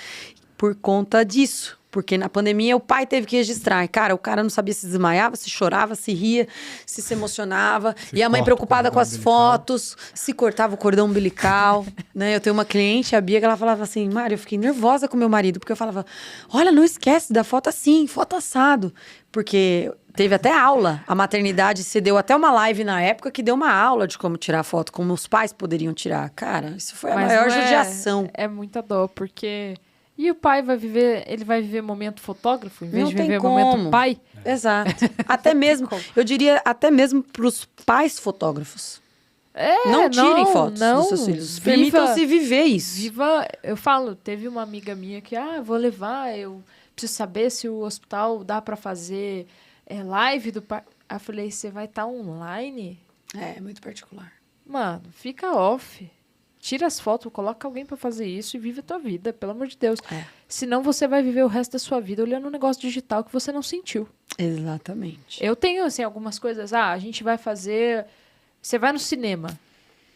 por conta disso. Porque na pandemia o pai teve que registrar. E, cara, o cara não sabia se desmaiava, se chorava, se ria, se emocionava. E a mãe preocupada com as fotos, se cortava o cordão umbilical. Né? Eu tenho uma cliente, a Bia, que ela falava assim, Mari, eu fiquei nervosa com meu marido, porque eu falava, olha, não esquece da foto assim, foto assado. Porque teve até aula. A maternidade se deu até uma live na época que deu uma aula de como tirar foto, como os pais poderiam tirar. Cara, isso foi a maior judiação. É muita dó, porque... E o pai vai viver momento fotógrafo, em vez de viver momento pai? Exato. Até mesmo, eu diria, até mesmo para os pais fotógrafos. Não tirem fotos dos seus filhos. Permitam-se viver isso. Eu falo, teve uma amiga minha que, vou levar, eu preciso saber se o hospital dá para fazer live do pai. Aí eu falei, você vai estar online? É muito particular. Mano, fica off. Tira as fotos, coloca alguém pra fazer isso e vive a tua vida, pelo amor de Deus. Senão você vai viver o resto da sua vida olhando um negócio digital que você não sentiu. Exatamente. Eu tenho, assim, algumas coisas. A gente vai fazer... Você vai no cinema.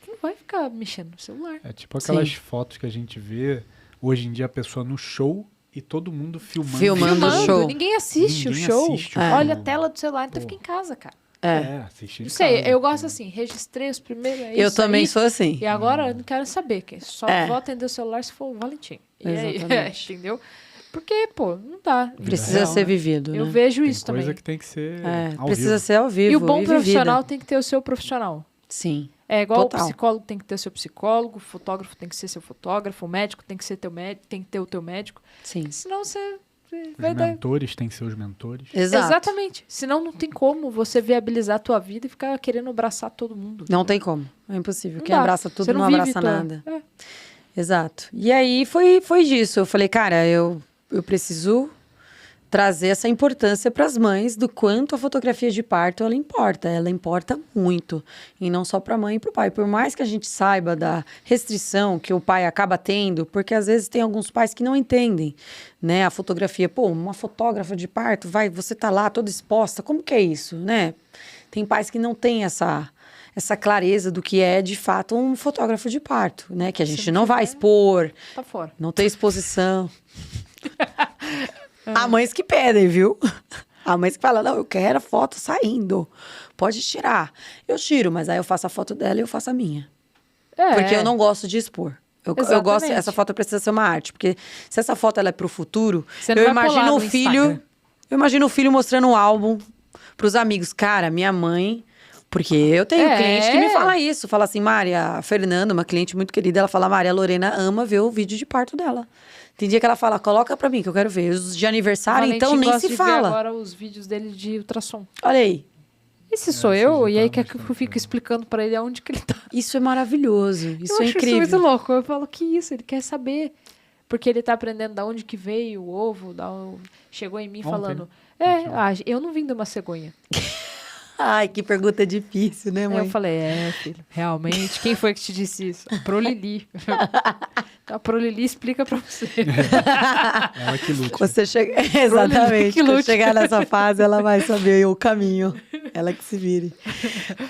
Você não vai ficar mexendo no celular. É tipo aquelas fotos que a gente vê hoje em dia, a pessoa no show e todo mundo filmando. Filmando o show. Ninguém assiste o show. Olha a tela do celular, então fica em casa, cara. Assistir não sei, eu gosto assim, registrei os primeiros. Eu também sou assim. E agora eu não quero saber, que só vou atender o celular se for o Valentim. E aí, entendeu? Porque, pô, não dá. Precisa ser vivido. Eu vejo isso também. Coisa que tem que ser. Precisa ser ao vivo. E o bom profissional tem que ter o seu profissional. Sim. É igual o psicólogo tem que ter o seu psicólogo, o fotógrafo tem que ser seu fotógrafo, o médico tem que ser teu médico, tem que ter o teu médico. Sim. Senão você. Os mentores têm que ser os mentores. Exatamente. Senão não tem como você viabilizar a tua vida e ficar querendo abraçar todo mundo. Não tem como. É impossível. Quem abraça tudo não abraça nada. Exato. E aí foi disso. Eu falei, cara, eu preciso trazer essa importância para as mães do quanto a fotografia de parto ela importa muito, e não só para a mãe e para o pai, por mais que a gente saiba da restrição que o pai acaba tendo, porque às vezes tem alguns pais que não entendem, né, a fotografia, uma fotógrafa de parto, você tá lá toda exposta, como que é isso, né? Tem pais que não têm essa clareza do que é, de fato, um fotógrafo de parto, né? Que a gente não vai expor, tá fora. Não tem exposição. Há mães que pedem, viu? Há mães que falam, não, eu quero a foto saindo. Pode tirar. Eu tiro, mas aí eu faço a foto dela e eu faço a minha. Porque eu não gosto de expor. Eu gosto, essa foto precisa ser uma arte. Porque se essa foto ela é pro futuro, eu imagino o filho... Eu imagino o filho mostrando um álbum pros amigos. Cara, minha mãe... Porque eu tenho cliente que me fala isso. Fala assim, Mari, a Fernanda, uma cliente muito querida, ela fala, Mari, a Lorena ama ver o vídeo de parto dela. Tem dia que ela fala, coloca pra mim que eu quero ver. Os de aniversário, então nem se fala. Ver agora os vídeos dele de ultrassom. Olha aí. Esse sou eu, e aí que eu fico explicando pra ele aonde que ele tá. Isso é maravilhoso, isso é incrível. Isso é muito louco. Eu falo, que isso? Ele quer saber. Porque ele tá aprendendo da onde que veio o ovo, chegou em mim falando, eu não vim de uma cegonha. Ai, que pergunta difícil, né, mãe? Aí eu falei, filho, realmente, quem foi que te disse isso? A Prolili. A Prolili explica pra você. Ela que lute. Você chega... Exatamente. Quando chegar nessa fase, ela vai saber o caminho. Ela que se vire.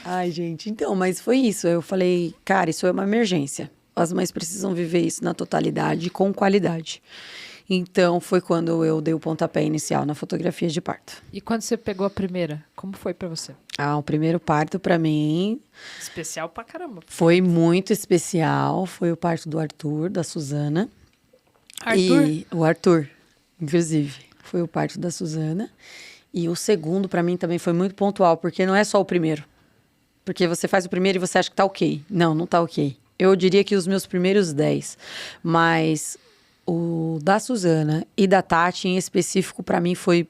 Ai, gente. Então, mas foi isso. Eu falei, cara, isso é uma emergência. As mães precisam viver isso na totalidade, com qualidade. Então, foi quando eu dei o pontapé inicial na fotografia de parto. E quando você pegou a primeira, como foi pra você? O primeiro parto pra mim... Especial pra caramba. Foi muito especial. Foi o parto do Arthur, da Suzana. O Arthur, inclusive. Foi o parto da Suzana. E o segundo, pra mim, também foi muito pontual, porque não é só o primeiro. Porque você faz o primeiro e você acha que tá ok. Não tá ok. Eu diria que os meus primeiros 10. Mas... O da Suzana e da Tati, em específico, para mim foi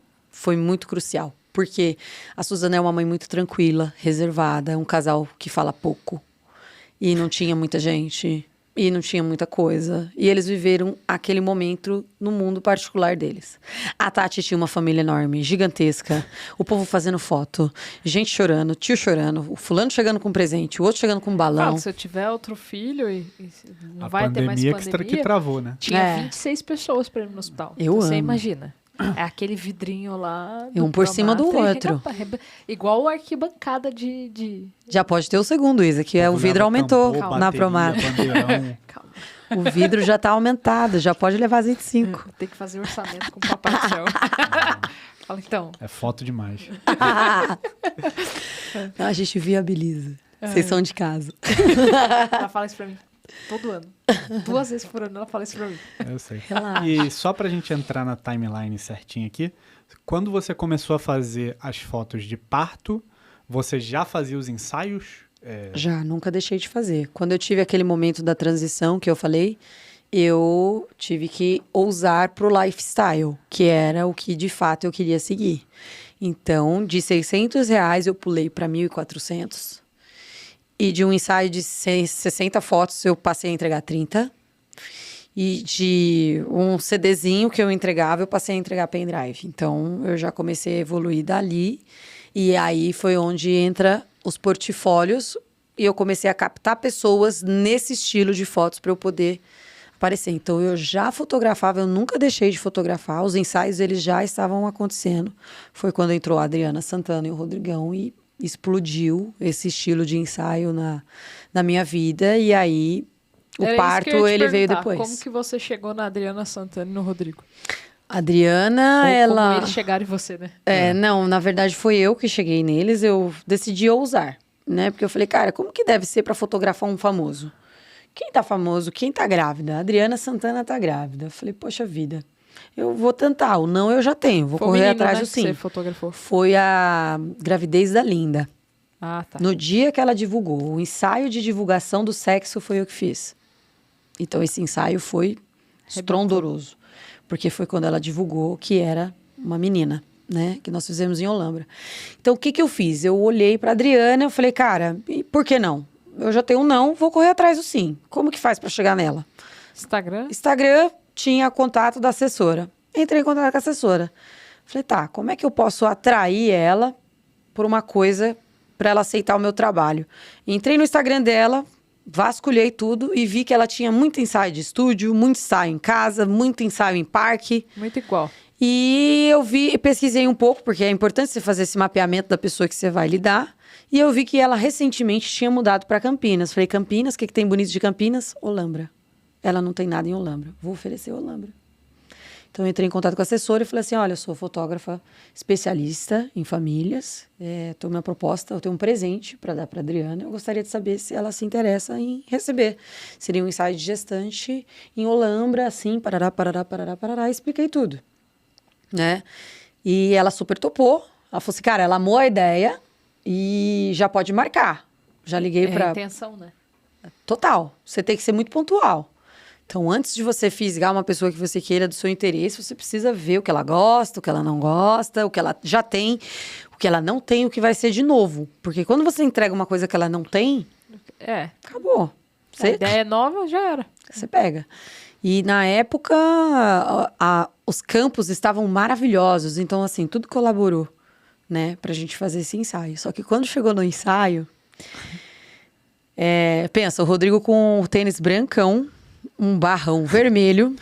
muito crucial. Porque a Suzana é uma mãe muito tranquila, reservada, é um casal que fala pouco. E não tinha muita gente, e não tinha muita coisa. E eles viveram aquele momento no mundo particular deles. A Tati tinha uma família enorme, gigantesca. O povo fazendo foto, gente chorando, tio chorando, o fulano chegando com presente, o outro chegando com balão. Se eu tiver outro filho e não vai ter mais pandemia... que travou, né? Tinha 26 pessoas pra ir no hospital. Então, você imagina. É aquele vidrinho lá... Um por cima do outro. Igual a arquibancada de... Já pode ter o segundo, Isa, que o vidro aumentou na Promata. Calma. O vidro já tá aumentado, já pode levar as 25. Tem que fazer orçamento com o Papai do Céu. Fala, então. É foto demais. Não, a gente viabiliza. Vocês são de casa. Ela fala isso pra mim todo ano. 2 vezes por ano ela fala isso pra mim. Eu sei. Relaxa. E só pra gente entrar na timeline certinho aqui, quando você começou a fazer as fotos de parto, você já fazia os ensaios? Já, nunca deixei de fazer. Quando eu tive aquele momento da transição que eu falei, eu tive que ousar pro lifestyle, que era o que de fato eu queria seguir. Então, de R$600 eu pulei para 1.400. E de um ensaio de 60 fotos eu passei a entregar 30. E de um CDzinho que eu entregava, eu passei a entregar pendrive. Então, eu já comecei a evoluir dali. E aí foi onde entra os portfólios. E eu comecei a captar pessoas nesse estilo de fotos para eu poder aparecer. Então, eu já fotografava, eu nunca deixei de fotografar. Os ensaios, eles já estavam acontecendo. Foi quando entrou a Adriana Santana e o Rodrigão e explodiu esse estilo de ensaio na minha vida. E aí, o Era parto, isso que eu ia te ele veio perguntar. depois. Como que você chegou na Adriana Santana e no Rodrigo? Adriana, Ou ela... como eles chegaram em você, né? Não, na verdade foi eu que cheguei neles, eu decidi ousar, né? Porque eu falei, cara, como que deve ser pra fotografar um famoso? Quem tá famoso? Quem tá grávida? A Adriana Santana tá grávida. Eu falei, poxa vida, eu vou tentar, o não eu já tenho, vou Foi o correr menino, atrás né, do que sim. você fotografou. Foi a gravidez da Linda. Ah, tá. No dia que ela divulgou, o ensaio de divulgação do sexo foi eu que fiz. Então esse ensaio foi estrondoroso. Porque foi quando ela divulgou que era uma menina, né? Que nós fizemos em Olambra. Então, o que que eu fiz? Eu olhei pra Adriana e falei, cara, e por que não? Eu já tenho um não, vou correr atrás do sim. Como que faz pra chegar nela? Instagram? Instagram tinha contato da assessora. Entrei em contato com a assessora. Falei, tá, como é que eu posso atrair ela por uma coisa pra ela aceitar o meu trabalho? Entrei no Instagram dela, vasculhei tudo e vi que ela tinha muito ensaio de estúdio, muito ensaio em casa, muito ensaio em parque. Muito igual. E eu pesquisei um pouco, porque é importante você fazer esse mapeamento da pessoa que você vai lidar. E eu vi que ela recentemente tinha mudado para Campinas. Falei, Campinas, o que tem bonito de Campinas? Olambra. Ela não tem nada em Olambra. Vou oferecer Olambra. Então, eu entrei em contato com a assessora e falei assim, olha, eu sou fotógrafa especialista em famílias, tenho uma proposta, eu tenho um presente para dar para Adriana, eu gostaria de saber se ela se interessa em receber. Seria um ensaio de gestante em Olambra, assim, parará, parará, parará, parará, e expliquei tudo, né? E ela super topou, ela falou assim, cara, ela amou a ideia e já pode marcar. Já liguei para... É a intenção, né? Total, você tem que ser muito pontual. Então, antes de você fisgar uma pessoa que você queira do seu interesse, você precisa ver o que ela gosta, o que ela não gosta, o que ela já tem, o que ela não tem, o que vai ser de novo. Porque quando você entrega uma coisa que ela não tem, acabou. A ideia é nova, já era. Você pega. E na época, os campos estavam maravilhosos. Então, assim, tudo colaborou, né, pra gente fazer esse ensaio. Só que quando chegou no ensaio, pensa, o Rodrigo com o tênis brancão, um barrão vermelho,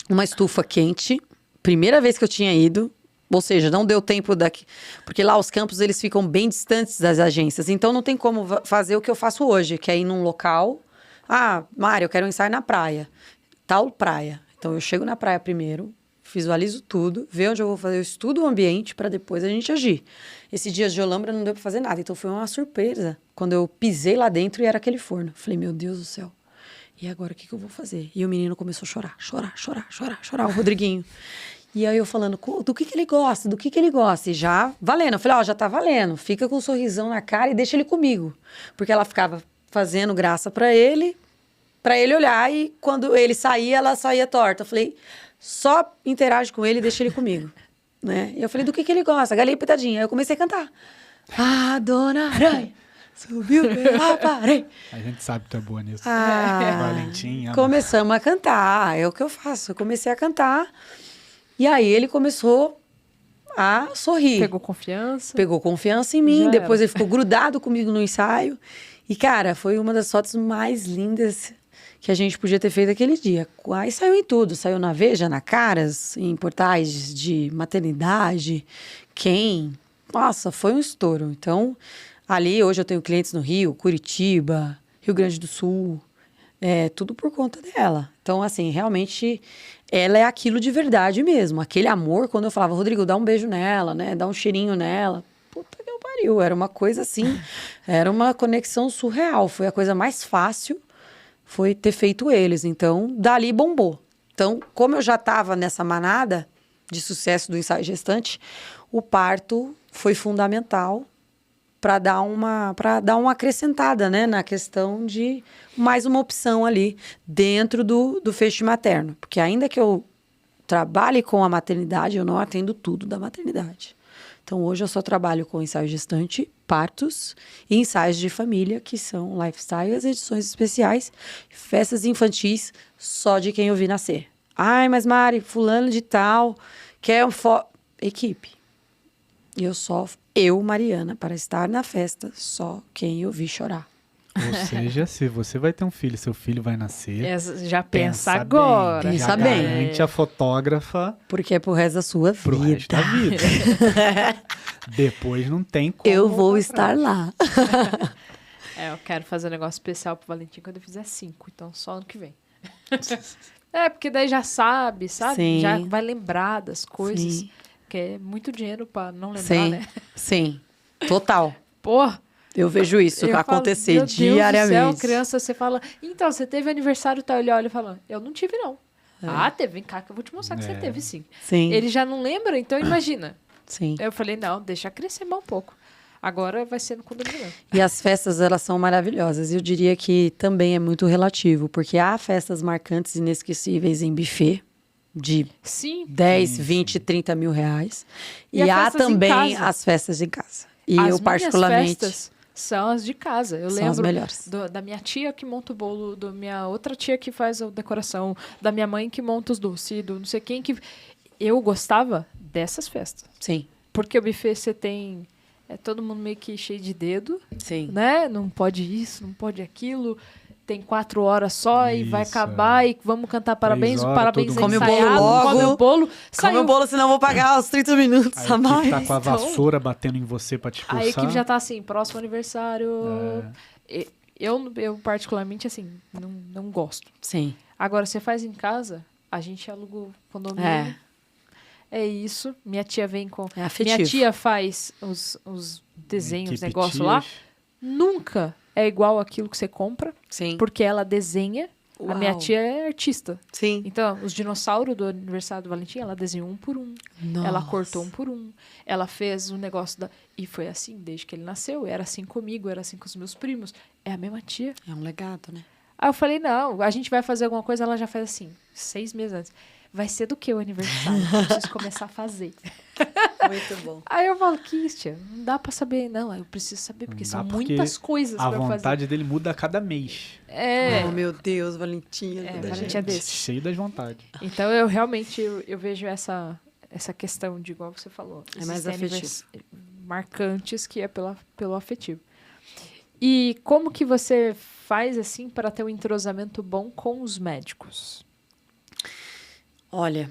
uma estufa quente. Primeira vez que eu tinha ido, ou seja, não deu tempo daqui, porque lá os campos eles ficam bem distantes das agências, então não tem como fazer o que eu faço hoje, que é ir num local. Ah, Mário, eu quero um ensaio na praia, tal praia. Então eu chego na praia primeiro, visualizo tudo, vejo onde eu vou fazer, eu estudo o ambiente para depois a gente agir. Esse dia de Olambra não deu para fazer nada, então foi uma surpresa quando eu pisei lá dentro e era aquele forno. Falei, meu Deus do céu. E agora, o que eu vou fazer? E o menino começou a chorar, o Rodriguinho. E aí eu falando, do que ele gosta, do que ele gosta? E já valendo. Eu falei, já tá valendo. Fica com um sorrisão na cara e deixa ele comigo. Porque ela ficava fazendo graça pra ele olhar. E quando ele saía, ela saía torta. Eu falei, só interage com ele e deixa ele comigo. Né? E eu falei, do que ele gosta? Galinha pitadinha. Aí eu comecei a cantar. Ah, Dona Aranha. Subiu pela parede. A gente sabe que tu é boa nisso. Valentim. Começamos a cantar. É o que eu faço. Eu comecei a cantar. E aí ele começou a sorrir. Pegou confiança. Pegou confiança em mim. Já Depois era. ele ficou grudado comigo no ensaio. E, cara, foi uma das fotos mais lindas que a gente podia ter feito aquele dia. Aí saiu em tudo. Saiu na Veja, na Caras, em portais de maternidade. Nossa, foi um estouro. Então... Ali, hoje eu tenho clientes no Rio, Curitiba, Rio Grande do Sul, É tudo por conta dela. Então, assim, realmente, ela é aquilo de verdade mesmo. Aquele amor, quando eu falava, Rodrigo, dá um beijo nela, né? Dá um cheirinho nela. Puta que eu pariu. Era uma coisa assim, era uma conexão surreal. Foi a coisa mais fácil, foi ter feito eles. Então, dali bombou. Então, como eu já estava nessa manada de sucesso do ensaio gestante, o parto foi fundamental para dar uma acrescentada, né, na questão de mais uma opção ali dentro do feixe materno. Porque ainda que eu trabalhe com a maternidade, eu não atendo tudo da maternidade. Então, hoje eu só trabalho com ensaio gestante, partos e ensaios de família, que são lifestyles, edições especiais, festas infantis só de quem eu vi nascer. Ai, mas Mari, fulano de tal, quer equipe. E eu, Mariana, para estar na festa, só quem eu vi chorar. Ou seja, se você vai ter um filho, seu filho vai nascer. Já pensa agora. Pensa já bem. garante a fotógrafa Porque é pro resto da sua vida. pro resto da vida. Depois não tem como. Eu vou voltar estar atrás. lá. Eu quero fazer um negócio especial pro Valentim quando eu fizer 5. Então, só ano que vem. Porque daí já sabe? Sim. Já vai lembrar das coisas. Sim. Que é muito dinheiro pra não lembrar, Sim, né? sim. Total. Pô, Eu vejo isso eu acontecer falo, meu diariamente. Deus do céu, criança, você fala, então, você teve aniversário, tal, ele olha e fala, eu não tive, não. Ah, teve, vem cá que eu vou te mostrar que você teve, sim. Sim, Ele já não lembra, então imagina. sim. Eu falei, não, deixa crescer mais um pouco. Agora vai ser no condomínio. E as festas, elas são maravilhosas. Eu diria que também é muito relativo, porque há festas marcantes e inesquecíveis em buffet de Sim. 10, Sim, 20, 30 mil reais. E E as há festas em também casa. as festas em casa. E As eu, particularmente, minhas festas são as de casa. Eu são as lembro melhores. da minha tia que monta o bolo, da minha outra tia que faz a decoração, da minha mãe que monta os doces, do não sei quem que... Eu gostava dessas festas. Sim, Porque o buffet você tem... É todo mundo meio que cheio de dedo, sim. né? Não pode isso, não pode aquilo. Tem 4 horas só e vai Isso, acabar e vamos cantar parabéns. 3 O horas, parabéns todo é mundo Come o bolo ensaiado, logo. come o bolo. Come Saiu. o bolo, senão eu vou pagar os 30 minutos A a equipe mais. tá com a Então- vassoura batendo em você pra te expulsar. A equipe já tá assim, próximo aniversário. É. Eu particularmente, assim, não gosto. Sim, Agora, você faz em casa, a gente aluga o condomínio. É isso. Minha tia vem com... é afetivo. Minha tia faz os desenhos, os Equipe negócios tias. lá. Nunca é igual aquilo que você compra, Sim. porque ela desenha. A minha Uau. tia é artista. Sim. Então, os dinossauros do aniversário do Valentim, ela desenhou um por um. Ela Nossa. cortou um por um. Ela fez o negócio da... E foi assim, desde que ele nasceu. Era assim comigo, era assim com os meus primos. É a mesma tia. É um legado, né? Aí eu falei, não, a gente vai fazer alguma coisa. Ela já faz assim, 6 meses antes. Vai ser do que o aniversário? Eu preciso começar a fazer. Muito bom. Aí eu falo, que tia, não dá pra saber. Não, eu preciso saber, porque Não são dá, porque muitas coisas A pra fazer. vontade dele muda a cada mês. É, Oh, meu Deus, Valentina. ajuda a Valentim gente. é desse. Cheio das vontades. Então eu realmente eu vejo essa questão de, igual você falou. É mais existem afetivo. marcantes que é pelo afetivo. E como que você faz assim para ter um entrosamento bom com os médicos? Olha,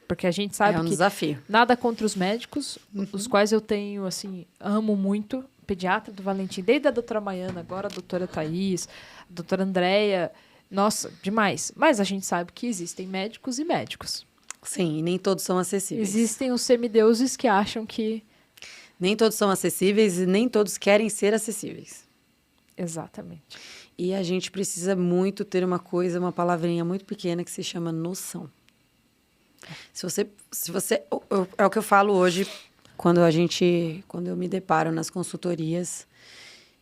Porque a gente sabe é um que desafio. nada contra os médicos, os quais eu tenho, assim, amo muito. Pediatra do Valentim, desde a doutora Maiana, agora a doutora Thaís, a doutora Andréia. Nossa, demais. Mas a gente sabe que existem médicos e médicos. Sim, e nem todos são acessíveis. Existem os semideuses que acham que... Nem todos são acessíveis e nem todos querem ser acessíveis. Exatamente. E a gente precisa muito ter uma palavrinha muito pequena que se chama noção. Se você é o que eu falo hoje quando eu me deparo nas consultorias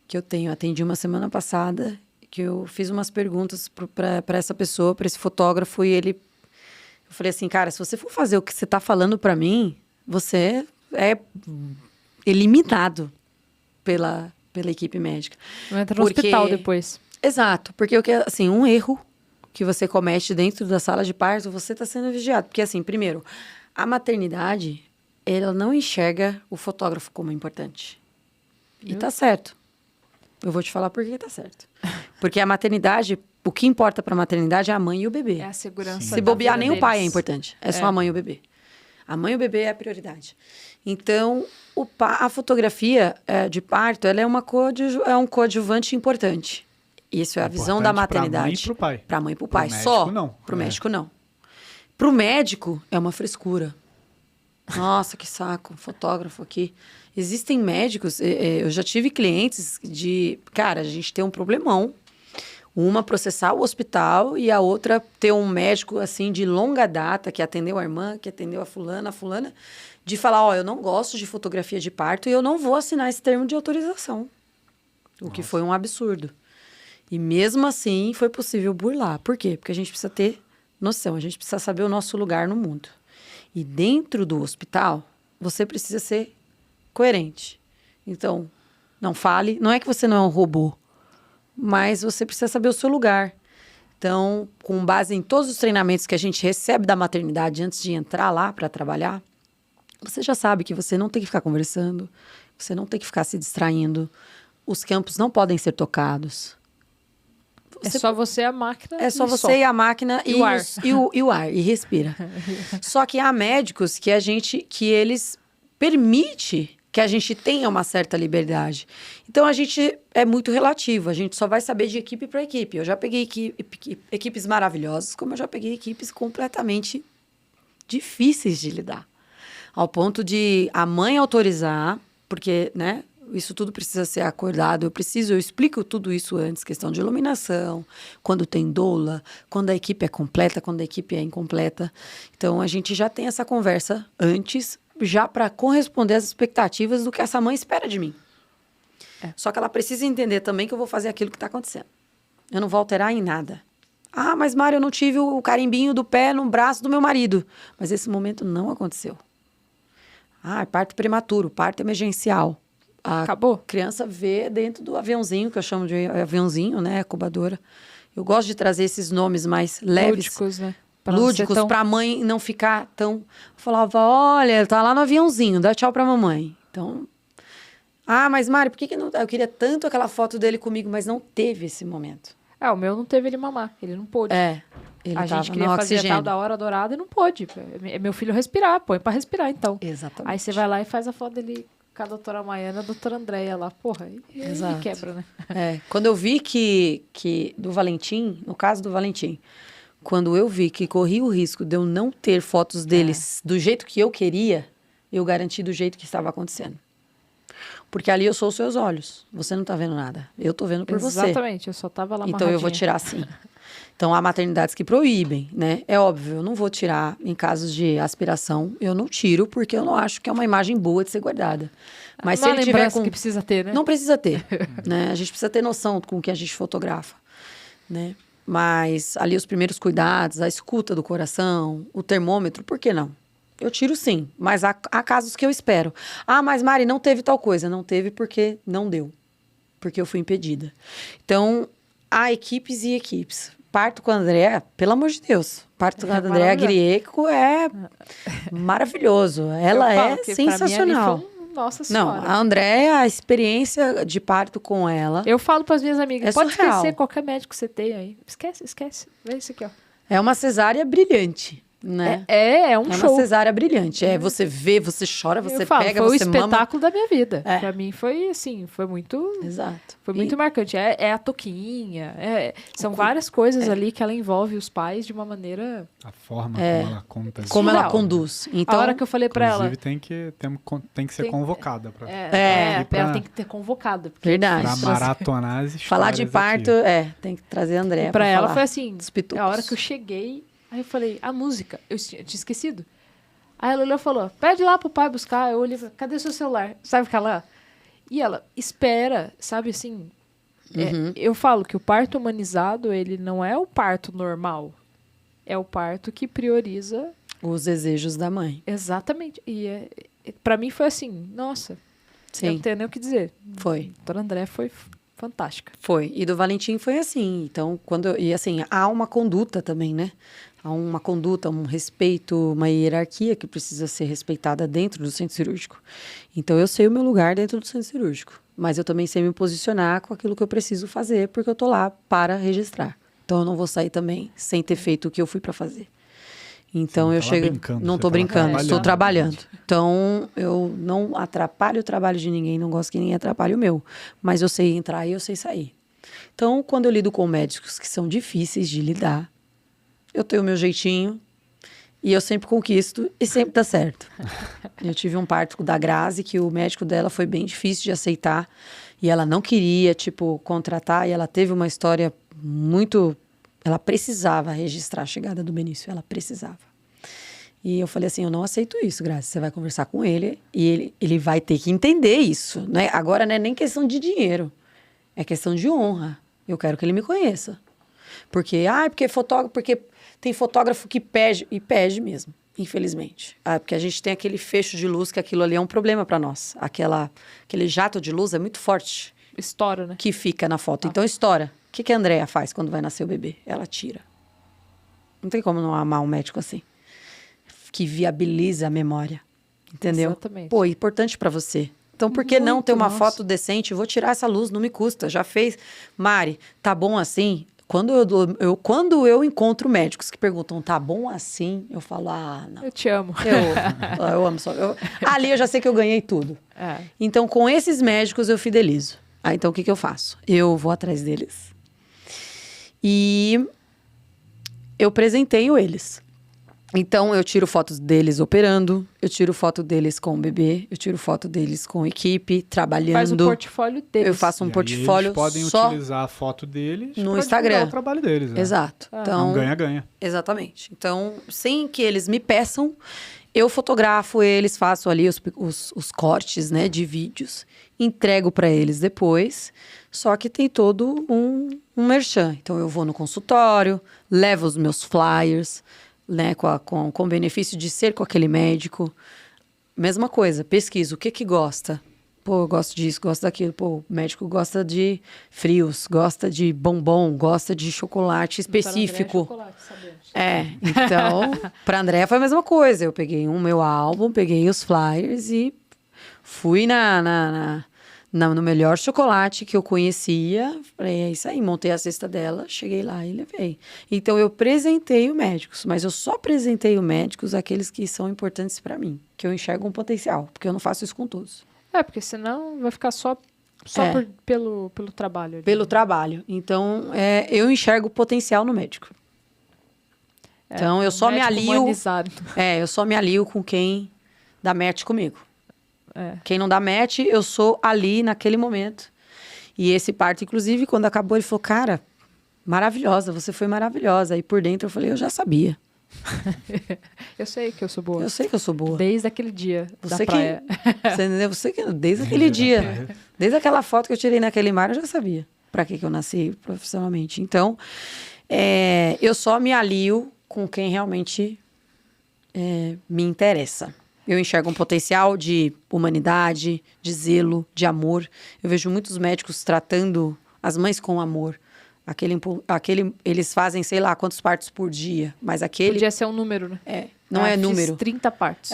que eu tenho. Atendi uma semana passada que eu fiz umas perguntas para essa pessoa, para esse fotógrafo, e eu falei assim, cara, se você for fazer o que você está falando para mim, você é eliminado pela equipe médica. Não entra no Porque- hospital depois. Exato, porque assim, um erro que você comete dentro da sala de parto, você está sendo vigiado. Porque, assim, primeiro, a maternidade, ela não enxerga o fotógrafo como importante. E tá certo. Eu vou te falar por que tá certo. Porque a maternidade, o que importa para a maternidade é a mãe e o bebê. É a segurança Sim. Se da bobear, vida nem o pai é deles. importante. É só É. a mãe e o bebê. A mãe e o bebê é a prioridade. Então, a fotografia de parto, ela é um coadjuvante importante. Isso é a visão da maternidade. Pra mãe e pro pai. Pra mãe e pro pai. Médico, Só. não. Pro médico, não. Pro médico, é uma frescura. Nossa, que saco. Fotógrafo aqui. Existem médicos... eu já tive clientes de... Cara, a gente tem um problemão. Uma processar o hospital e a outra ter um médico, assim, de longa data, que atendeu a irmã, que atendeu a fulana, de falar, ó, eu não gosto de fotografia de parto e eu não vou assinar esse termo de autorização. O que foi um absurdo. E mesmo assim, foi possível burlar. Por quê? Porque a gente precisa ter noção, a gente precisa saber o nosso lugar no mundo. E dentro do hospital, você precisa ser coerente. Então, não fale. Não é que você não é um robô, mas você precisa saber o seu lugar. Então, com base em todos os treinamentos que a gente recebe da maternidade antes de entrar lá para trabalhar, você já sabe que você não tem que ficar conversando, você não tem que ficar se distraindo, os campos não podem ser tocados. É só você e a máquina. É só você e a máquina e o ar. E o ar, e respira. Só que há médicos que eles permitem que a gente tenha uma certa liberdade. Então, a gente é muito relativo. A gente só vai saber de equipe para equipe. Eu já peguei equipes maravilhosas, como eu já peguei equipes completamente difíceis de lidar. Ao ponto de a mãe autorizar, porque, né, isso tudo precisa ser acordado. Eu explico tudo isso antes, questão de iluminação, quando tem doula, quando a equipe é completa, quando a equipe é incompleta. Então, a gente já tem essa conversa antes, já para corresponder às expectativas do que essa mãe espera de mim. Só que ela precisa entender também que eu vou fazer aquilo que está acontecendo. Eu não vou alterar em nada. Ah, mas Mário, eu não tive o carimbinho do pé no braço do meu marido. Mas esse momento não aconteceu. Ah, parto prematuro, parto emergencial. Acabou. A criança vê dentro do aviãozinho, que eu chamo de aviãozinho, né? Incubadora. Eu gosto de trazer esses nomes mais leves. Lúdicos, né? Lúdicos, pra mãe não ficar tão... Eu falava, olha, tá lá no aviãozinho, dá tchau pra mamãe. Então... Ah, mas Mário, por que não... Eu queria tanto aquela foto dele comigo, mas não teve esse momento. O meu não teve ele mamar, ele não pôde. Ele a gente queria fazer a tal da hora dourada e não pôde. É meu filho respirar, põe pra respirar, então. Exatamente. Aí você vai lá e faz a foto dele com a doutora Maiana, a doutora Andréia lá. Porra, aí quebra, né? Quando eu vi que do Valentim, no caso do Valentim, quando eu vi que corria o risco de eu não ter fotos deles do jeito que eu queria, eu garanti do jeito que estava acontecendo. Porque ali eu sou os seus olhos. Você não tá vendo nada. Eu tô vendo por você. Exatamente, eu só tava lá então eu vou tirar sim. Então há maternidades que proíbem, né? É óbvio, eu não vou tirar em casos de aspiração. Eu não tiro porque eu não acho que é uma imagem boa de ser guardada. Mas se ele tiver com... que precisa ter, né? Não precisa ter, né? A gente precisa ter noção com o que a gente fotografa, né? Mas ali os primeiros cuidados, a escuta do coração, o termômetro, por que não? Eu tiro sim, mas há casos que eu espero. Ah, mas Mari, não teve tal coisa. Não teve porque não deu. Porque eu fui impedida. Então, há equipes e equipes. Parto com a Andréa, pelo amor de Deus. Parto com a Andréa Grieco é maravilhoso. Ela é sensacional. Nossa Senhora. Não, a Andréa, a experiência de parto com ela... Eu falo para as minhas amigas, pode surreal. esquecer qualquer médico que você tem aí. Esquece. Vê isso aqui, ó. É uma cesárea brilhante. Né? É um show. É uma cesárea brilhante. Você vê, você chora, você pega, foi você o espetáculo mama. da minha vida. Pra mim foi assim, foi muito... Exato. Foi muito marcante. É a toquinha, são várias coisas ali que ela envolve os pais de uma maneira... A forma como ela conta. Como ela conduz. Então, a hora que eu falei pra ela... Inclusive tem que ser convocada. Ela tem que ter convocada. Verdade. Pra maratonar as histórias. Falar de parto, tem que trazer a Andréa pra ela foi assim, a hora que eu cheguei... Aí eu falei, a música, eu tinha esquecido. Aí ela olhou e falou, pede lá pro pai buscar. Eu olhei, cadê o seu celular? Sabe ficar lá? E ela, espera, sabe assim... eu falo que o parto humanizado, ele não é o parto normal. É o parto que prioriza... os desejos da mãe. Exatamente. E pra mim foi assim, nossa, eu não tenho nem o que dizer. Foi. A doutora André foi fantástica. Foi. E do Valentim foi assim. Então, e assim, há uma conduta também, né? Há uma conduta, um respeito, uma hierarquia que precisa ser respeitada dentro do centro cirúrgico. Então, eu sei o meu lugar dentro do centro cirúrgico. Mas eu também sei me posicionar com aquilo que eu preciso fazer, porque eu tô lá para registrar. Então, eu não vou sair também sem ter feito o que eu fui para fazer. Então, eu chego... Não tô brincando, estou trabalhando. Então, eu não atrapalho o trabalho de ninguém, não gosto que ninguém atrapalhe o meu. Mas eu sei entrar e eu sei sair. Então, quando eu lido com médicos que são difíceis de lidar, eu tenho o meu jeitinho e eu sempre conquisto e sempre dá certo. Eu tive um parto da Grazi que o médico dela foi bem difícil de aceitar e ela não queria, contratar, e ela teve uma história muito... Ela precisava registrar a chegada do Benício, ela precisava. E eu falei assim, eu não aceito isso, Grazi. Você vai conversar com ele e ele vai ter que entender isso. Né? Agora não é nem questão de dinheiro, é questão de honra. Eu quero que ele me conheça. Porque tem fotógrafo que pede, e pede mesmo, infelizmente. Porque a gente tem aquele fecho de luz, que aquilo ali é um problema para nós. Aquele jato de luz é muito forte. Estoura, né? Que fica na foto. Então, estoura. O que a Andrea faz quando vai nascer o bebê? Ela tira. Não tem como não amar um médico assim. Que viabiliza a memória. Entendeu? Exatamente. Pô, importante para você. Então, por que não ter uma foto decente? Vou tirar essa luz, não me custa. Já fez. Mari, tá bom assim? Quando eu encontro médicos que perguntam, tá bom assim? Eu falo, não. Eu te amo. Eu amo só. Ali eu já sei que eu ganhei tudo. É. Então, com esses médicos, eu fidelizo. Então, o que eu faço? Eu vou atrás deles. E eu presenteio eles. Então, eu tiro fotos deles operando, eu tiro foto deles com o bebê, eu tiro foto deles com equipe, trabalhando. Faz um portfólio deles. Eu faço um portfólio eles podem só utilizar a foto deles no pra Instagram. divulgar o trabalho deles. Né? Exato. Então, um ganha-ganha. Exatamente. Então, sem que eles me peçam, eu fotografo eles, faço ali os cortes, né, de vídeos, entrego para eles depois. Só que tem todo um merchan. Então, eu vou no consultório, levo os meus flyers, né, com o benefício de ser com aquele médico. Mesma coisa, pesquiso, o que gosta? Pô, eu gosto disso, gosto daquilo. Pô, o médico gosta de frios, gosta de bombom, gosta de chocolate específico. Chocolate, sabemos. Então, pra Andréa foi a mesma coisa. Eu peguei o meu álbum, peguei os flyers e fui no melhor chocolate que eu conhecia. Falei, é isso aí, montei a cesta dela, cheguei lá e levei. Então, eu presenteio médicos, mas eu só presenteio médicos aqueles que são importantes para mim, que eu enxergo um potencial, porque eu não faço isso com todos. Porque senão vai ficar só pelo trabalho. Ali. Pelo trabalho. Então, eu enxergo potencial no médico. Então, eu só me alio... Humanizado. eu só me alio com quem dá match comigo. Quem não dá match, eu sou ali naquele momento. E esse parto, inclusive, quando acabou, ele falou, cara, maravilhosa, você foi maravilhosa. E por dentro eu falei, eu já sabia. Eu sei que eu sou boa. Eu sei que eu sou boa. Desde aquele dia da praia. Você entendeu? Você que desde aquele dia, desde aquela foto que eu tirei naquele mar, eu já sabia para que eu nasci profissionalmente. Então, eu só me alio com quem realmente me interessa. Eu enxergo um potencial de humanidade, de zelo, de amor. Eu vejo muitos médicos tratando as mães com amor. Eles fazem, sei lá, quantos partos por dia, mas aquele... Podia ser um número, né? Não é número. Fiz 30 partos.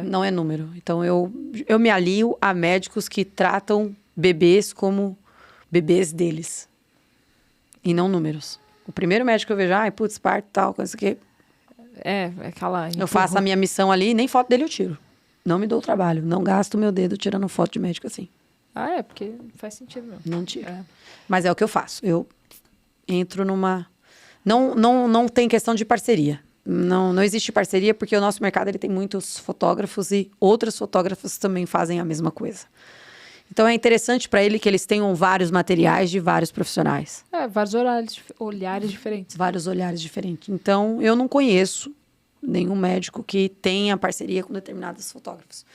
Não é número. Então, eu me alio a médicos que tratam bebês como bebês deles. E não números. O primeiro médico que eu vejo, parto, tal, coisa que... aquela... Eu faço a minha missão ali e nem foto dele eu tiro. Não me dou o trabalho. Não gasto meu dedo tirando foto de médico assim. Porque faz sentido mesmo. Não tiro. Mas é o que eu faço. Eu entro numa... Não tem questão de parceria. Não existe parceria porque o nosso mercado ele tem muitos fotógrafos e outros fotógrafos também fazem a mesma coisa. Então, é interessante para ele que eles tenham vários materiais de vários profissionais. Vários olhares diferentes. Vários olhares diferentes. Então, eu não conheço nenhum médico que tenha parceria com determinados fotógrafos.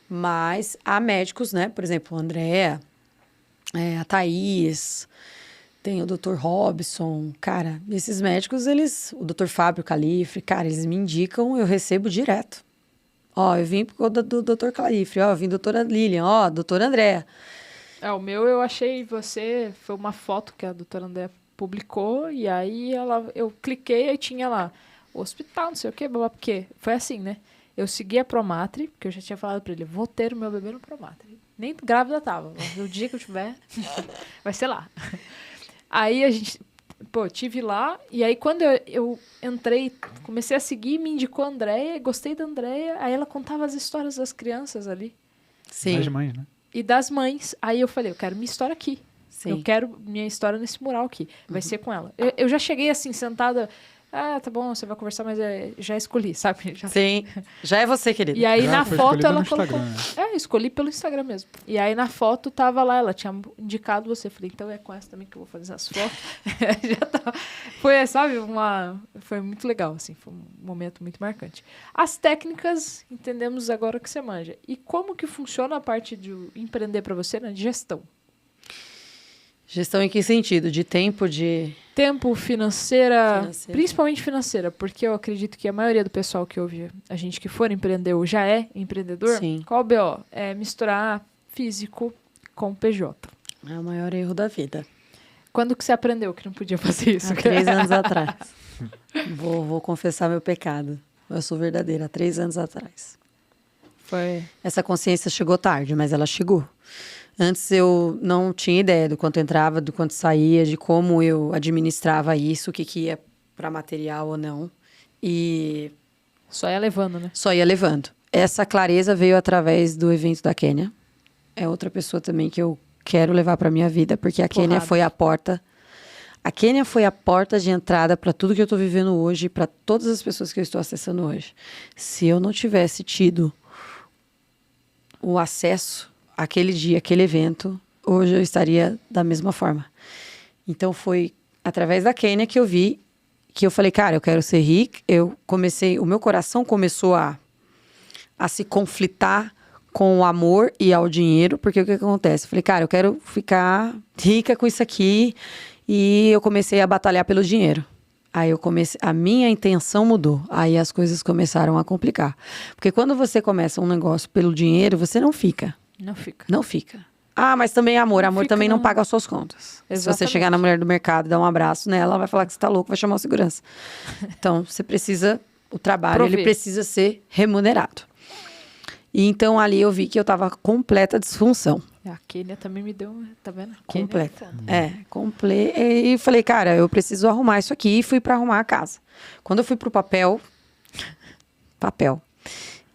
Mas há médicos, né? Por exemplo, a Andréa, a Thaís, tem o Dr. Robson. Cara, esses médicos, o Dr. Fábio Califre, cara, eles me indicam, eu recebo direto. Eu vim por conta do Dr. Califre, eu vim doutora Lilian, doutora Andréa. O meu eu achei foi uma foto que a doutora Andréa publicou, e aí eu cliquei e tinha lá, hospital, não sei o quê, porque foi assim, né? Eu segui a Promatri, porque eu já tinha falado pra ele, vou ter o meu bebê no Promatri. Nem grávida tava, mas o dia que eu tiver, vai ser lá. Aí tive lá, e aí quando eu entrei, comecei a seguir, me indicou a Andréia, gostei da Andréia, aí ela contava as histórias das crianças ali. Sim. Das mães, né? E das mães. Aí eu falei, eu quero minha história aqui. Sim. Eu quero minha história nesse mural aqui. Vai ser com ela. Eu já cheguei assim, sentada. Ah, tá bom, você vai conversar, mas já escolhi, sabe? Sim, já é você, querida. E aí Já na foi foto escolhido ela no colocou. Instagram, Escolhi pelo Instagram mesmo. E aí na foto tava lá, ela tinha indicado você. Falei, então é com essa também que eu vou fazer as fotos. Já tava. Foi, sabe, foi muito legal, assim, foi um momento muito marcante. As técnicas, entendemos agora que você manja. E como que funciona a parte de empreender para você, né? De gestão? Gestão em que sentido? De tempo, de... Tempo, financeira, principalmente financeira, porque eu acredito que a maioria do pessoal que ouve a gente que for empreender ou já é empreendedor, Sim. qual o BO? É misturar físico com PJ. É o maior erro da vida. Quando que você aprendeu que não podia fazer isso? Há 3 anos atrás. Vou confessar meu pecado. Eu sou verdadeira, há 3 anos atrás. Foi. Essa consciência chegou tarde, mas ela chegou. Antes eu não tinha ideia do quanto entrava, do quanto saía, de como eu administrava isso, o que ia para material ou não. E Só ia levando, né? só ia levando. Essa clareza veio através do evento da Quênia. É outra pessoa também que eu quero levar para minha vida, porque a Quênia foi a porta. A Quênia foi a porta de entrada para tudo que eu estou vivendo hoje, para todas as pessoas que eu estou acessando hoje. Se eu não tivesse tido o acesso aquele dia, aquele evento, hoje eu estaria da mesma forma. Então foi através da Quênia que eu vi, que eu falei, cara, eu quero ser rica. O meu coração começou a se conflitar com o amor e ao dinheiro, porque o que acontece? Eu falei, cara, eu quero ficar rica com isso aqui, e eu comecei a batalhar pelo dinheiro. Aí a minha intenção mudou. Aí as coisas começaram a complicar. Porque quando você começa um negócio pelo dinheiro, você não fica. Não fica. Não fica. Ah, mas também amor. Amor também não paga as suas contas. Exatamente. Se você chegar na mulher do mercado e dar um abraço nela, ela vai falar que você tá louco, vai chamar o segurança. Então, você precisa... O trabalho, ele precisa ser remunerado. E então, ali eu vi que eu tava completa disfunção. A Quênia também me deu, tá vendo? Completa. E falei, cara, eu preciso arrumar isso aqui. E fui para arrumar a casa. Quando eu fui pro papel,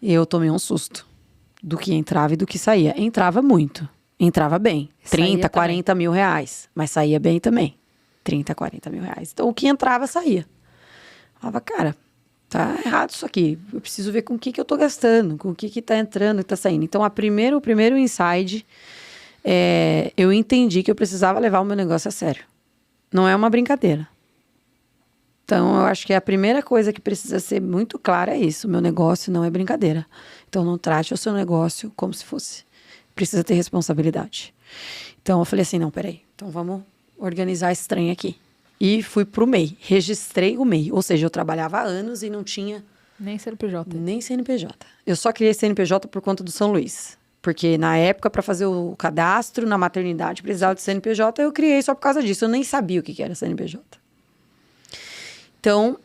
eu tomei um susto do que entrava e do que saía. Entrava muito. Entrava bem. 30, 40 mil reais. Mas saía bem também. 30, 40 mil reais. Então, o que entrava, saía. Falava, cara, tá errado isso aqui. Eu preciso ver com o que eu tô gastando, com o que tá entrando e tá saindo. Então, o primeiro insight, eu entendi que eu precisava levar o meu negócio a sério. Não é uma brincadeira. Então, eu acho que a primeira coisa que precisa ser muito clara é isso. O meu negócio não é brincadeira. Então, não trate o seu negócio como se fosse. Precisa ter responsabilidade. Então, eu falei assim, não, peraí. Então, vamos organizar esse trem aqui. E fui pro MEI. Registrei o MEI. Ou seja, eu trabalhava há anos e não tinha... Nem CNPJ. Nem CNPJ. Eu só criei CNPJ por conta do São Luís. Porque, na época, para fazer o cadastro na maternidade, precisava de CNPJ. Eu criei só por causa disso. Eu nem sabia o que era CNPJ. Então,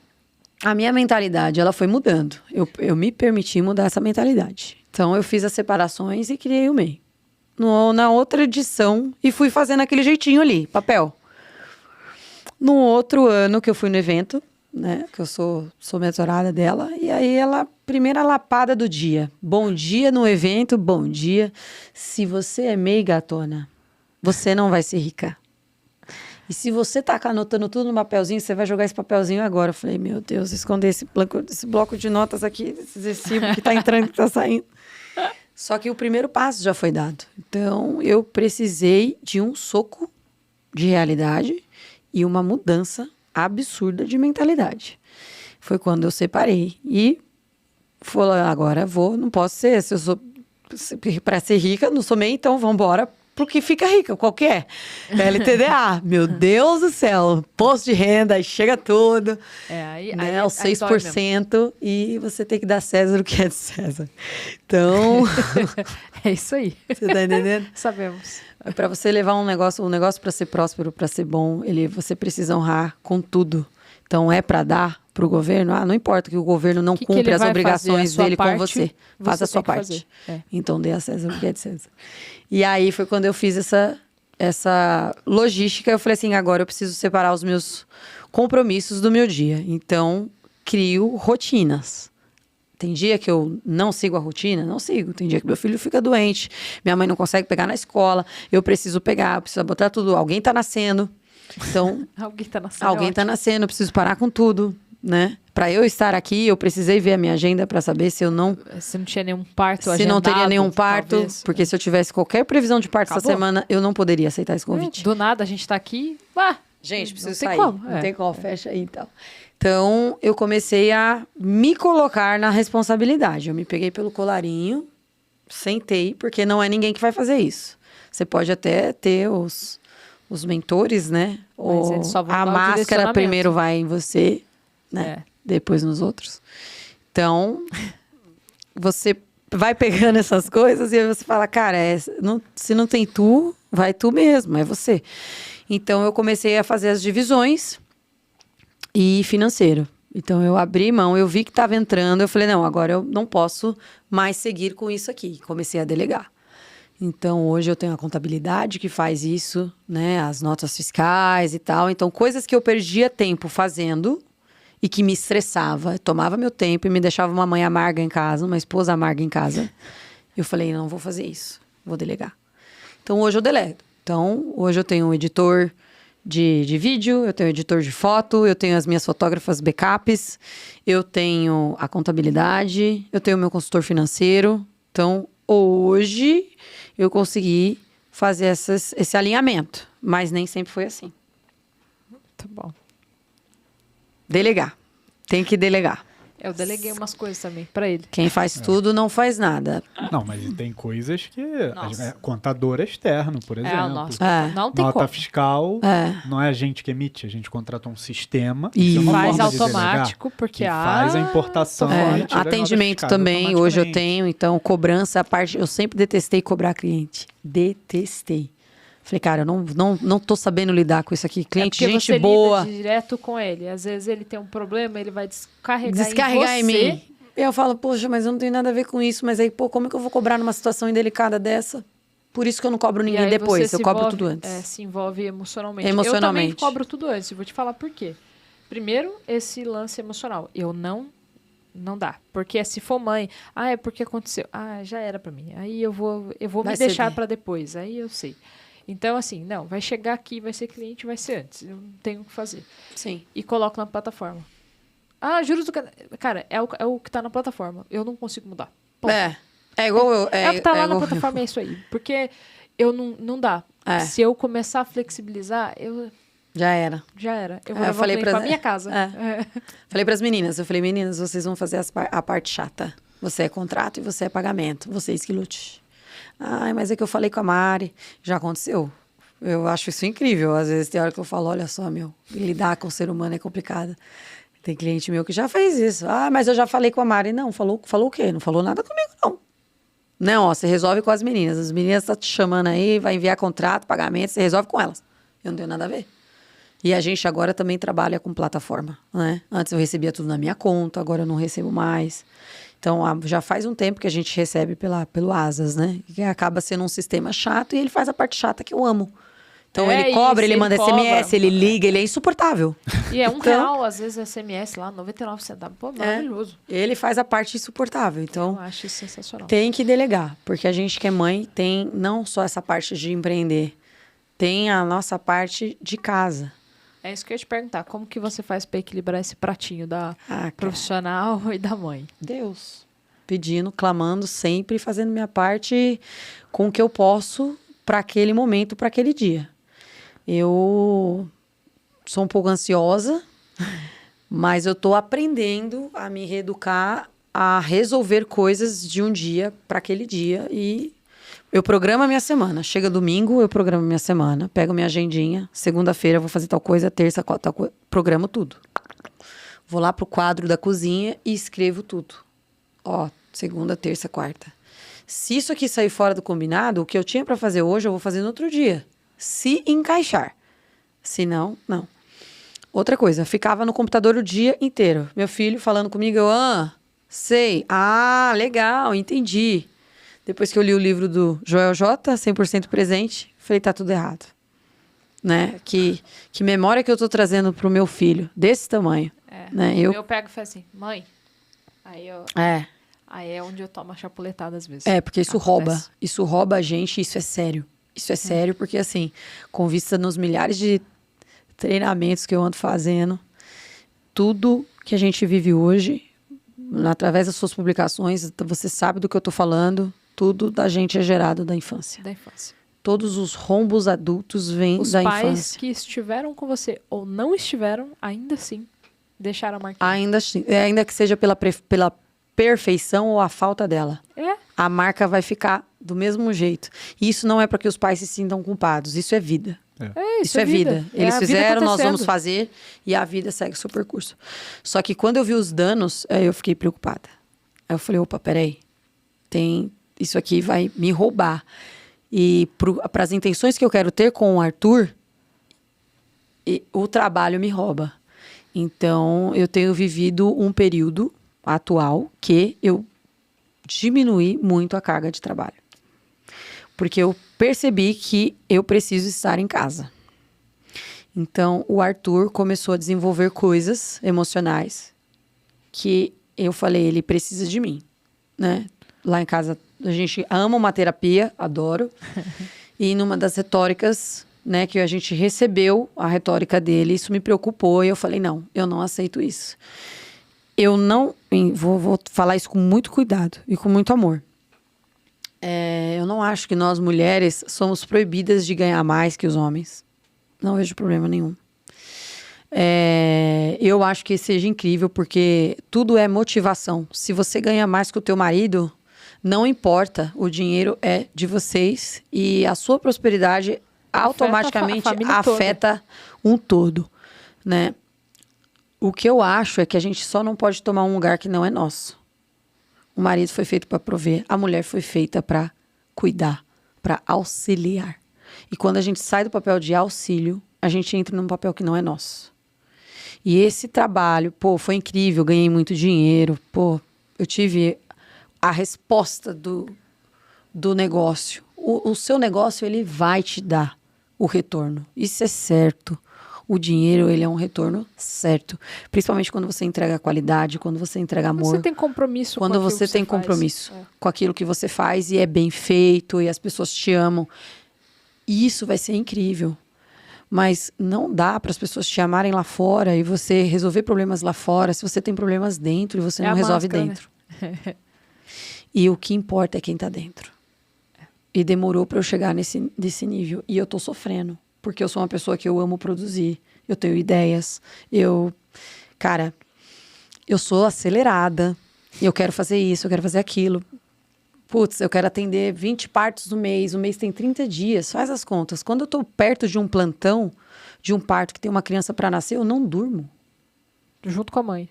a minha mentalidade, ela foi mudando. Eu me permiti mudar essa mentalidade. Então, eu fiz as separações e criei o MEI. Na outra edição, e fui fazendo aquele jeitinho ali, papel. No outro ano que eu fui no evento, né, que eu sou mentorada dela, e aí primeira lapada do dia. Bom dia no evento, bom dia. Se você é MEI, gatona, você não vai ser rica. E se você tá anotando tudo no papelzinho, você vai jogar esse papelzinho agora. Eu falei, meu Deus, esconder esse bloco de notas aqui, esse recibo que tá entrando e que tá saindo. Só que o primeiro passo já foi dado. Então, eu precisei de um soco de realidade e uma mudança absurda de mentalidade. Foi quando eu separei. E falei, agora não posso ser. Se eu sou para ser rica, não sou MEI, então vamos embora pro que fica rica, qualquer. LTDA, meu Deus do céu, posto de renda, aí chega tudo. Aí os 6%, e você tem que dar César o que é de César. Então... É isso aí. Você tá entendendo? Sabemos. Para você levar um negócio para ser próspero, para ser bom, você precisa honrar com tudo. Então, para dar para o governo, não importa que o governo não cumpra as obrigações dele com você. Faz a sua parte. Então, dê a César o que é de César. E aí foi quando eu fiz essa logística. Eu falei assim, agora eu preciso separar os meus compromissos do meu dia. Então, crio rotinas. Tem dia que eu não sigo a rotina? Não sigo. Tem dia que meu filho fica doente, minha mãe não consegue pegar na escola, eu preciso pegar, eu preciso botar tudo. Alguém tá nascendo. Então, alguém tá nascendo, eu preciso parar com tudo, né? Para eu estar aqui, eu precisei ver a minha agenda para saber se eu não... Se não tinha nenhum parto agendado. Se não teria nenhum parto, talvez. Porque se eu tivesse qualquer previsão de parto essa semana, eu não poderia aceitar esse convite. Do nada, a gente tá aqui, gente, preciso tem sair. como, Não tem como, fecha aí e tal. Então, eu comecei a me colocar na responsabilidade. Eu me peguei pelo colarinho, sentei, porque não é ninguém que vai fazer isso. Você pode até ter os mentores, né? Mas eles só vão a dar o máscara direcionamento. primeiro vai em você, né? Depois nos outros. Então, você vai pegando essas coisas e aí você fala, cara, se não tem tu, vai tu mesmo, é você. Então, eu comecei a fazer as divisões e financeiro. Então, eu abri mão, eu vi que estava entrando, eu falei, não, agora eu não posso mais seguir com isso aqui. Comecei a delegar. Então, hoje eu tenho a contabilidade que faz isso, né? As notas fiscais e tal. Então, coisas que eu perdia tempo fazendo e que me estressava, tomava meu tempo e me deixava uma mãe amarga em casa, uma esposa amarga em casa. Eu falei, não vou fazer isso, vou delegar. Então, hoje eu delego. Então, hoje eu tenho um editor de vídeo, eu tenho um editor de foto, eu tenho as minhas fotógrafas backups, eu tenho a contabilidade, eu tenho o meu consultor financeiro. Então, hoje eu consegui fazer esse alinhamento, mas nem sempre foi assim. Muito bom. Delegar. Tem que delegar. Eu deleguei umas coisas também pra ele. Quem faz tudo não faz nada. Não, mas tem coisas que... contador externo, por exemplo. Não tem Nota como. fiscal, não é a gente que emite, a gente contrata um sistema. E faz automático, porque faz a importação. Atendimento também, hoje eu tenho. Então, cobrança, a parte... Eu sempre detestei cobrar cliente. Detestei. Falei, cara, eu não tô sabendo lidar com isso aqui. Cliente, gente você boa. Lida direto com ele. Às vezes ele tem um problema, ele vai descarregar em mim. Eu falo, poxa, mas eu não tenho nada a ver com isso. Mas aí, como é que eu vou cobrar numa situação indelicada dessa? Por isso que eu não cobro ninguém depois. Eu cobro tudo antes. Se envolve emocionalmente. Eu também cobro tudo antes. Eu vou te falar por quê. Primeiro, esse lance emocional. Eu não dá. Porque se for mãe, é porque aconteceu. Já era pra mim. Aí eu vou me deixar pra depois. Aí eu sei. Então, assim, não, vai chegar aqui, vai ser cliente, vai ser antes. Eu não tenho o que fazer. Sim. E coloco na plataforma. Juros do... Cara, é o que tá na plataforma. Eu não consigo mudar. Ponto. É igual eu... É o que tá lá na plataforma, é isso aí. Porque eu não dá. Se eu começar a flexibilizar, Já era. Eu vou levar pra minha casa. Falei pras meninas, meninas, vocês vão fazer a parte chata. Você é contrato e você é pagamento. Vocês que lute. Mas é que eu falei com a Mari. Já aconteceu. Eu acho isso incrível. Às vezes tem hora que eu falo, olha só, lidar com o ser humano é complicado. Tem cliente meu que já fez isso. Mas eu já falei com a Mari. Não, falou o quê? Não falou nada comigo, não. Não, você resolve com as meninas. As meninas estão te chamando aí, vai enviar contrato, pagamento, você resolve com elas. Eu não tenho nada a ver. E a gente agora também trabalha com plataforma, né? Antes eu recebia tudo na minha conta, agora eu não recebo mais. Então, já faz um tempo que a gente recebe pelo Asas, né? Que acaba sendo um sistema chato e ele faz a parte chata que eu amo. Então, ele cobra, ele manda SMS, ele liga, ele é insuportável. E é R$1, às vezes, SMS lá, 99 centavos. Pô, maravilhoso. Ele faz a parte insuportável. Então, eu acho isso sensacional. Tem que delegar, porque a gente que é mãe tem não só essa parte de empreender, tem a nossa parte de casa. É isso que eu ia te perguntar. Como que você faz para equilibrar esse pratinho da profissional e da mãe? Deus. Pedindo, clamando sempre, fazendo minha parte com o que eu posso para aquele momento, para aquele dia. Eu sou um pouco ansiosa, mas eu estou aprendendo a me reeducar, a resolver coisas de um dia para aquele dia e... Eu programo a minha semana. Chega domingo, eu programo a minha semana. Pego minha agendinha. Segunda-feira eu vou fazer tal coisa. Terça, tal coisa. Programo tudo. Vou lá pro quadro da cozinha e escrevo tudo. Segunda, terça, quarta. Se isso aqui sair fora do combinado, o que eu tinha para fazer hoje, eu vou fazer no outro dia. Se encaixar. Se não, não. Outra coisa, ficava no computador o dia inteiro. Meu filho falando comigo, sei. Legal, entendi. Depois que eu li o livro do Joel J, 100% presente, falei, tá tudo errado. Né? Que memória que eu tô trazendo pro meu filho, desse tamanho. Né? Eu pego e falo assim, mãe, Aí, ó, É. aí é onde eu tomo a chapuletada às vezes. É, porque isso rouba. Acontece. Isso rouba a gente, isso é sério. Isso é sério porque, assim, com vista nos milhares de treinamentos que eu ando fazendo, tudo que a gente vive hoje, através das suas publicações, você sabe do que eu tô falando, tudo da gente é gerado da infância. Da infância. Todos os rombos adultos vêm Os da pais infância. que estiveram com você ou não estiveram, ainda assim, deixaram a marca. Ainda que seja pela perfeição ou a falta dela. É. A marca vai ficar do mesmo jeito. E isso não é para que os pais se sintam culpados. Isso é vida. Isso é vida. É Eles a vida fizeram, nós acontecendo. vamos fazer e a vida segue o seu percurso. Só que quando eu vi os danos, aí eu fiquei preocupada. Aí eu falei, opa, peraí. Isso aqui vai me roubar. E para as intenções que eu quero ter com o Arthur, o trabalho me rouba. Então, eu tenho vivido um período atual que eu diminuí muito a carga de trabalho. Porque eu percebi que eu preciso estar em casa. Então, o Arthur começou a desenvolver coisas emocionais que eu falei, ele precisa de mim, né? Lá em casa, a gente ama uma terapia, adoro. E numa das retóricas, né, que a gente recebeu a retórica dele, isso me preocupou e eu falei, não, eu não aceito isso. Eu não, vou falar isso com muito cuidado e com muito amor. Eu não acho que nós mulheres somos proibidas de ganhar mais que os homens. Não vejo problema nenhum. Eu acho que seja incrível porque tudo é motivação. Se você ganha mais que o teu marido, não importa, o dinheiro é de vocês e a sua prosperidade automaticamente afeta um todo, né? O que eu acho é que a gente só não pode tomar um lugar que não é nosso. O marido foi feito para prover, a mulher foi feita para cuidar, para auxiliar. E quando a gente sai do papel de auxílio, a gente entra num papel que não é nosso. E esse trabalho, foi incrível, ganhei muito dinheiro, eu tive a resposta do negócio. O seu negócio, ele vai te dar o retorno. Isso é certo. O dinheiro, ele é um retorno certo. Principalmente quando você entrega qualidade, quando você entrega amor. Você tem compromisso quando com aquilo você que tem você faz. compromisso com aquilo que você faz e é bem feito e as pessoas te amam. Isso vai ser incrível. Mas não dá para as pessoas te amarem lá fora e você resolver problemas lá fora se você tem problemas dentro e você não resolve dentro. Né? E o que importa é quem tá dentro. E demorou para eu chegar nesse nível. E eu tô sofrendo. Porque eu sou uma pessoa que eu amo produzir. Eu tenho ideias. Cara, eu sou acelerada. Eu quero fazer isso, eu quero fazer aquilo. Putz, eu quero atender 20 partos no mês. O mês tem 30 dias. Faz as contas. Quando eu tô perto de um plantão, de um parto que tem uma criança para nascer, eu não durmo. Junto com a mãe.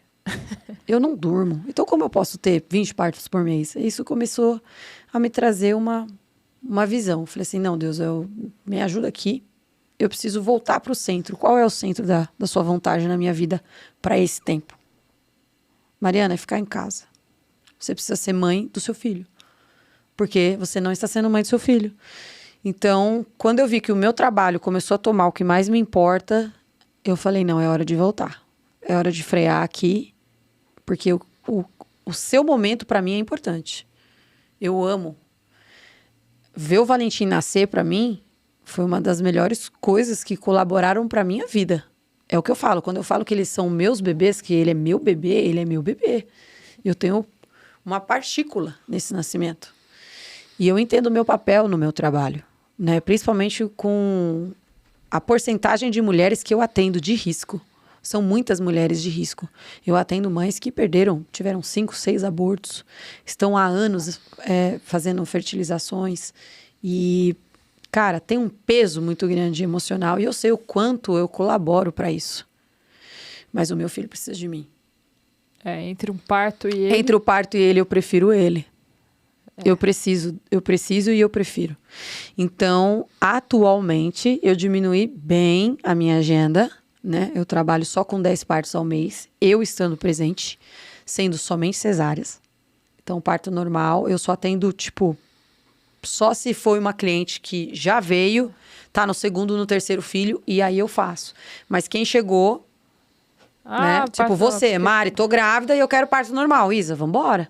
Eu não durmo. Então, como eu posso ter 20 partos por mês? Isso começou a me trazer uma visão. Falei assim, não, Deus, me ajuda aqui. Eu preciso voltar para o centro. Qual é o centro da sua vontade na minha vida para esse tempo? Mariana, é ficar em casa. Você precisa ser mãe do seu filho. Porque você não está sendo mãe do seu filho. Então, quando eu vi que o meu trabalho começou a tomar o que mais me importa, eu falei, não, é hora de voltar. É hora de frear aqui, porque o seu momento, para mim, é importante. Eu amo. Ver o Valentim nascer, para mim, foi uma das melhores coisas que colaboraram para minha vida. É o que eu falo. Quando eu falo que eles são meus bebês, que ele é meu bebê, ele é meu bebê. Eu tenho uma partícula nesse nascimento. E eu entendo o meu papel no meu trabalho, né? Principalmente com a porcentagem de mulheres que eu atendo de risco. São muitas mulheres de risco. Eu atendo mães que tiveram 5, 6 abortos, estão há anos fazendo fertilizações e, cara, tem um peso muito grande emocional e eu sei o quanto eu colaboro para isso. Mas o meu filho precisa de mim. Entre um parto e ele... Entre o parto e ele, eu prefiro ele. Eu preciso e eu prefiro. Então, atualmente, eu diminuí bem a minha agenda, né? Eu trabalho só com 10 partos ao mês, eu estando presente, sendo somente cesáreas. Então, parto normal, eu só atendo, só se foi uma cliente que já veio, tá no segundo, no terceiro filho, e aí eu faço. Mas quem chegou, né? Tipo, você, Mari, tô grávida e eu quero parto normal. Isa, vambora.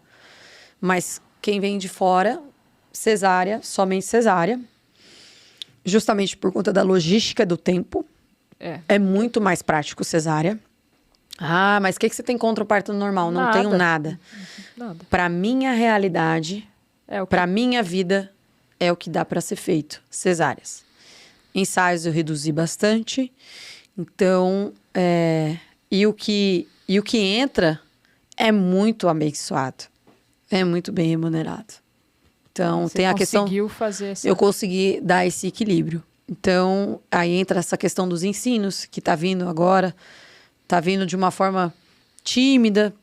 Mas quem vem de fora, cesárea, somente cesárea. Justamente por conta da logística do tempo. É muito mais prático cesárea. Ah, mas o que você tem contra o parto normal? Não tenho nada. Nada. Pra minha realidade, pra minha vida, é o que dá pra ser feito. Cesáreas. Ensaios eu reduzi bastante. Então, e o que entra é muito abençoado. É muito bem remunerado. Então, Você tem a questão... conseguiu fazer essa... Eu consegui dar esse equilíbrio. Então, aí entra essa questão dos ensinos, que tá vindo agora. Tá vindo de uma forma tímida,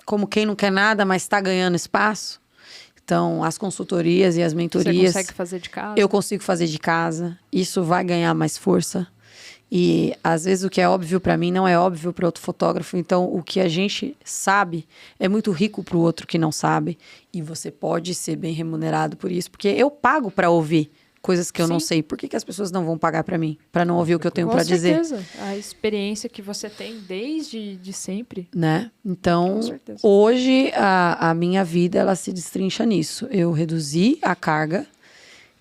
como quem não quer nada, mas está ganhando espaço. Então, as consultorias e as mentorias... Você consegue fazer de casa? Eu consigo fazer de casa. Isso vai ganhar mais força. E, às vezes, o que é óbvio para mim não é óbvio para outro fotógrafo. Então, o que a gente sabe é muito rico para o outro que não sabe. E você pode ser bem remunerado por isso. Porque eu pago para ouvir coisas que eu não sei. Por que as pessoas não vão pagar para mim? Para não ouvir o que eu tenho para dizer? Com certeza. A experiência que você tem desde sempre. Né? Então, hoje, a minha vida, ela se destrincha nisso. Eu reduzi a carga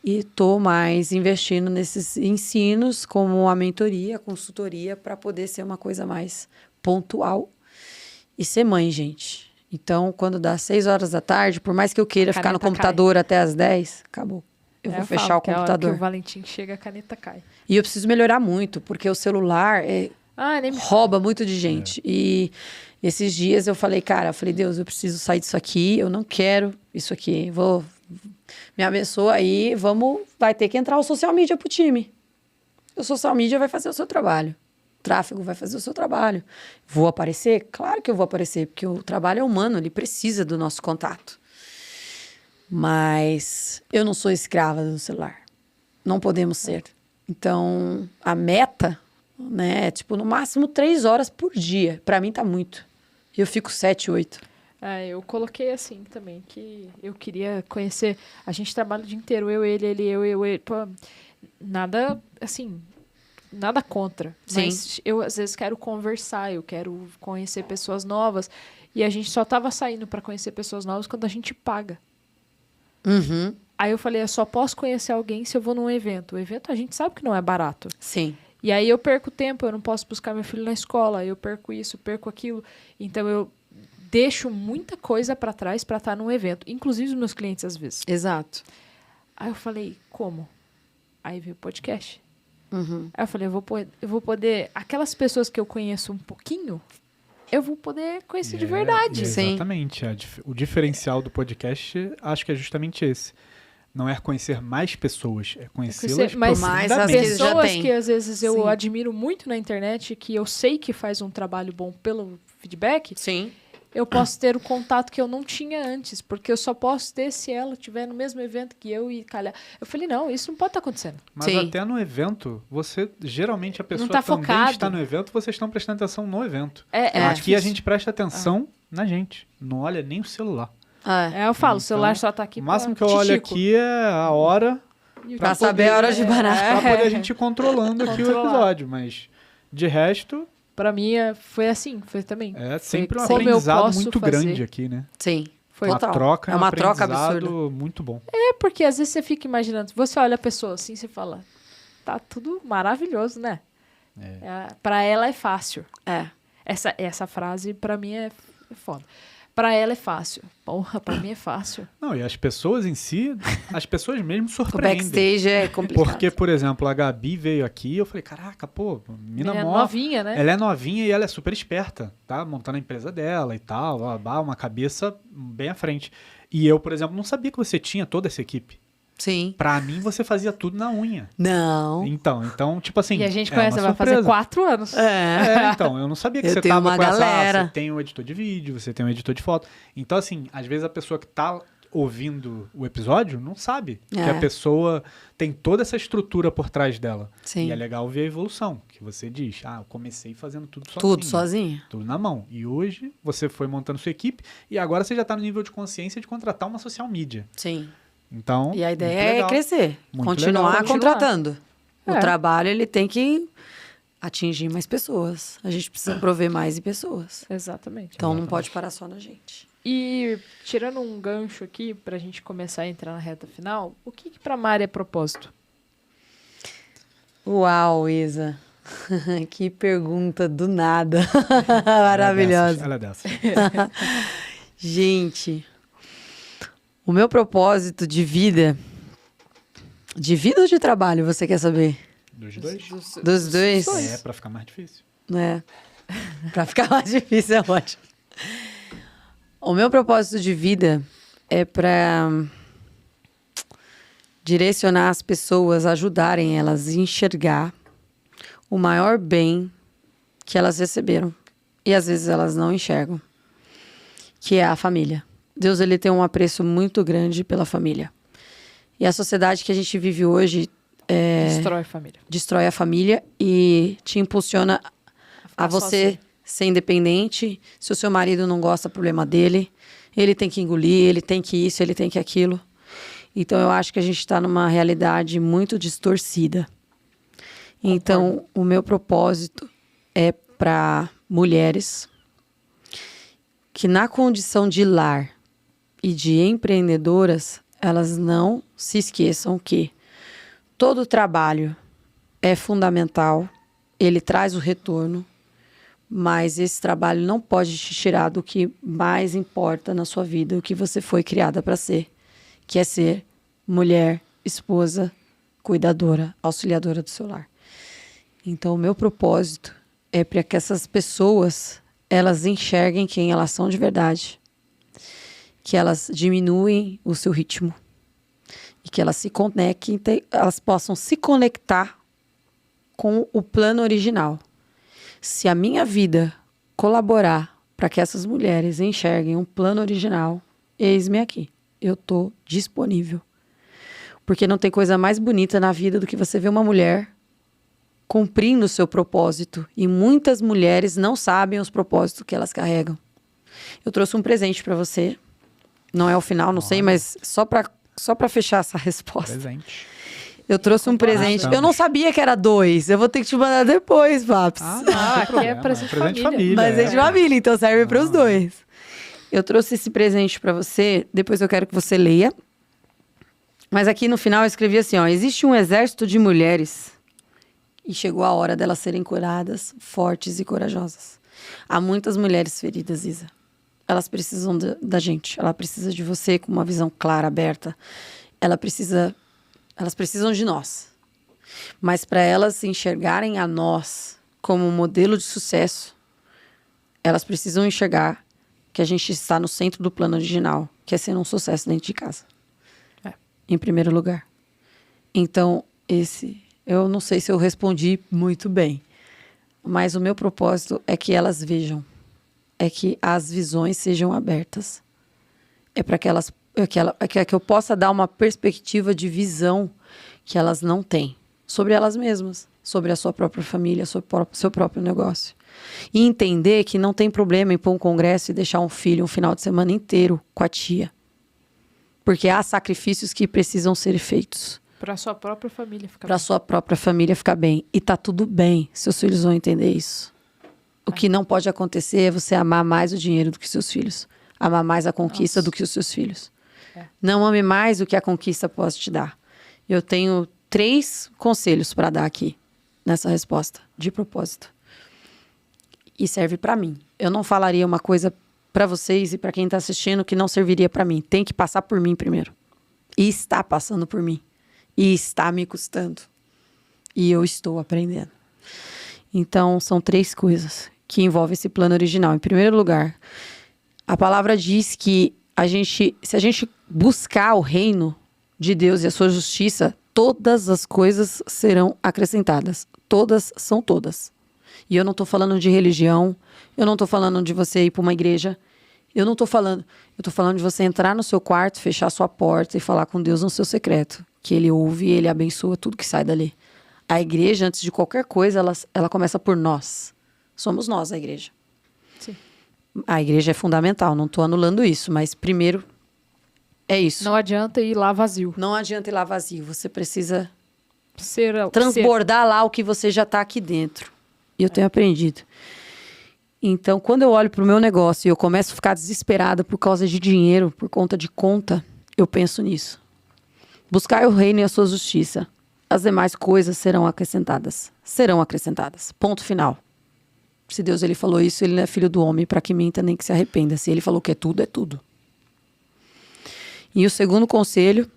e estou mais investindo nesses ensinos, como a mentoria, a consultoria, para poder ser uma coisa mais pontual. E ser mãe, gente. Então, quando dá 6 horas da tarde, por mais que eu queira ficar no computador até as 10, acabou. Eu vou fechar o computador. A hora que o Valentim chega, a caneta cai. E eu preciso melhorar muito, porque o celular rouba muito de gente. E esses dias eu falei, Deus, eu preciso sair disso aqui, eu não quero isso aqui. Me abençoa aí, vai ter que entrar o social media pro time. O social media vai fazer o seu trabalho. O tráfego vai fazer o seu trabalho. Vou aparecer? Claro que eu vou aparecer, porque o trabalho é humano, ele precisa do nosso contato. Mas eu não sou escrava do celular. Não podemos ser. Então, a meta, né, é no máximo 3 horas por dia. Pra mim tá muito. Eu fico 7, 8. Eu coloquei assim também, que eu queria conhecer. A gente trabalha o dia inteiro, eu, ele. Pô, nada, assim, nada contra. Sim. Mas eu, às vezes, quero conversar, eu quero conhecer pessoas novas. E a gente só tava saindo pra conhecer pessoas novas quando a gente paga. Uhum. Aí eu falei, eu só posso conhecer alguém se eu vou num evento. O evento a gente sabe que não é barato. Sim. E aí eu perco tempo, eu não posso buscar meu filho na escola, eu perco isso, perco aquilo. Então eu deixo muita coisa pra trás pra estar num evento. Inclusive os meus clientes, às vezes. Exato. Aí eu falei, como? Aí veio o podcast. Uhum. Aí eu falei, eu vou poder... Aquelas pessoas que eu conheço um pouquinho, eu vou poder conhecer de verdade. Exatamente. O diferencial do podcast, acho que é justamente esse. Não é conhecer mais pessoas, é conhecê-las mais as pessoas que às vezes eu Sim. admiro muito na internet, que eu sei que faz um trabalho bom pelo feedback. Sim. Eu posso ter o contato que eu não tinha antes, porque eu só posso ter se ela estiver no mesmo evento que eu e calhar. Eu falei, não, isso não pode estar acontecendo. Mas até no evento, geralmente a pessoa tá também focado. está no evento, vocês estão prestando atenção no evento. Aqui difícil. A gente presta atenção na gente, não olha nem o celular. Eu falo, o celular só tá aqui. O máximo que eu olho aqui é a hora. Pra saber a hora de parar. Pra poder a gente ir controlando aqui o episódio, mas de resto... Pra mim, foi assim, foi também. É sempre um aprendizado muito grande aqui, né? Sim. Foi uma troca, é uma troca absurda. Muito bom. Porque às vezes você fica imaginando, você olha a pessoa assim, você fala, tá tudo maravilhoso, né? Pra ela é fácil. Essa frase, pra mim, é foda. Pra ela é fácil. Porra, pra mim é fácil. Não, e as pessoas em si, as pessoas mesmo surpreendem. O backstage é complicado. Porque, por exemplo, a Gabi veio aqui e eu falei, caraca, pô, mina é novinha, né? Ela é novinha e ela é super esperta, tá? Montando a empresa dela e tal, uma cabeça bem à frente. E eu, por exemplo, não sabia que você tinha toda essa equipe. Sim. Pra mim, você fazia tudo na unha. Não. Então, tipo assim... E a gente conhece, vai fazer 4 anos. Então, eu não sabia que eu você tenho tava uma com galera. você tem um editor de vídeo, você tem um editor de foto. Então, assim, às vezes a pessoa que tá ouvindo o episódio não sabe que a pessoa tem toda essa estrutura por trás dela. Sim. E é legal ver a evolução, que você diz, eu comecei fazendo tudo sozinho. Tudo sozinho? Tudo na mão. E hoje, você foi montando sua equipe e agora você já tá no nível de consciência de contratar uma social media. Sim. Então, e a ideia é crescer, muito continuar legal. contratando. O trabalho, ele tem que atingir mais pessoas. A gente precisa prover mais em pessoas. Exatamente. Então não pode parar só na gente. E tirando um gancho aqui, pra gente começar a entrar na reta final, o que pra Mari é propósito? Uau, Isa. Que pergunta do nada. Maravilhosa. Ela é dessa. Gente, o meu propósito de vida... De vida ou de trabalho, você quer saber? Dos dois? Dos dois? É, pra ficar mais difícil. É. Pra ficar mais difícil é ótimo. O meu propósito de vida é pra direcionar as pessoas, ajudarem elas a enxergar o maior bem que elas receberam. E às vezes elas não enxergam. Que é a família. Deus, ele tem um apreço muito grande pela família. E a sociedade que a gente vive hoje Destrói a família. destrói a família e te impulsiona a você sozinho. ser independente. Se o seu marido não gosta, problema dele. Ele tem que engolir, ele tem que isso, ele tem que aquilo. Então, eu acho que a gente está numa realidade muito distorcida. Então, o meu propósito é para mulheres que, na condição de lar e de empreendedoras, elas não se esqueçam que todo trabalho é fundamental, ele traz o retorno, mas esse trabalho não pode te tirar do que mais importa na sua vida, o que você foi criada para ser, que é ser mulher, esposa, cuidadora, auxiliadora do seu lar. Então, o meu propósito é para que essas pessoas, elas enxerguem quem elas são de verdade, que elas diminuem o seu ritmo e que elas se conectem, elas possam se conectar com o plano original. Se a minha vida colaborar para que essas mulheres enxerguem um plano original, eis-me aqui. Eu estou disponível. Porque não tem coisa mais bonita na vida do que você ver uma mulher cumprindo o seu propósito. E muitas mulheres não sabem os propósitos que elas carregam. Eu trouxe um presente para você. Não é o final, não sei, mas só para fechar essa resposta. Presente. Eu trouxe um presente. Eu não sabia que era 2. Eu vou ter que te mandar depois, Paps. Aqui é presente de família. Presente de família, então serve para os dois. Eu trouxe esse presente para você. Depois eu quero que você leia. Mas aqui no final eu escrevi assim, ó. Existe um exército de mulheres e chegou a hora delas serem curadas, fortes e corajosas. Há muitas mulheres feridas, Isa. Elas precisam da gente. Ela precisa de você com uma visão clara, aberta. Elas precisam de nós. Mas para elas enxergarem a nós como um modelo de sucesso, elas precisam enxergar que a gente está no centro do plano original, que é ser um sucesso dentro de casa. Em primeiro lugar. Então, eu não sei se eu respondi muito bem, mas o meu propósito é que elas vejam, é que as visões sejam abertas. É para que que eu possa dar uma perspectiva de visão que elas não têm sobre elas mesmas, sobre a sua própria família, sobre o seu próprio negócio. E entender que não tem problema em pôr um congresso e deixar um filho um final de semana inteiro com a tia. Porque há sacrifícios que precisam ser feitos. Para sua própria família ficar bem. Para sua própria família ficar bem. E tá tudo bem, seus filhos vão entender isso. O que não pode acontecer é você amar mais o dinheiro do que seus filhos. Amar mais a conquista do que os seus filhos. Não ame mais o que a conquista pode te dar. Eu tenho 3 conselhos para dar aqui, nessa resposta, de propósito. E serve para mim. Eu não falaria uma coisa para vocês e para quem está assistindo que não serviria para mim. Tem que passar por mim primeiro. E está passando por mim. E está me custando. E eu estou aprendendo. Então, são 3 coisas que envolvem esse plano original. Em primeiro lugar, a palavra diz que se a gente buscar o reino de Deus e a sua justiça, todas as coisas serão acrescentadas. Todas são todas. E eu não estou falando de religião, eu não estou falando de você ir para uma igreja, eu estou falando de você entrar no seu quarto, fechar sua porta e falar com Deus no seu secreto, que Ele ouve e Ele abençoa tudo que sai dali. A igreja, antes de qualquer coisa, ela começa por nós. Somos nós a igreja. Sim. A igreja é fundamental, não estou anulando isso, mas primeiro é isso. Não adianta ir lá vazio. Não adianta ir lá vazio, você precisa Ser transbordar lá o que você já está aqui dentro. E eu tenho aprendido. Então, quando eu olho para o meu negócio e eu começo a ficar desesperada por causa de dinheiro, por conta de conta, eu penso nisso. Buscai o reino e a sua justiça. As demais coisas serão acrescentadas. Serão acrescentadas. Ponto final. Se Deus ele falou isso, ele não é filho do homem para que minta nem que se arrependa. Se ele falou que é tudo, é tudo. E o segundo conselho,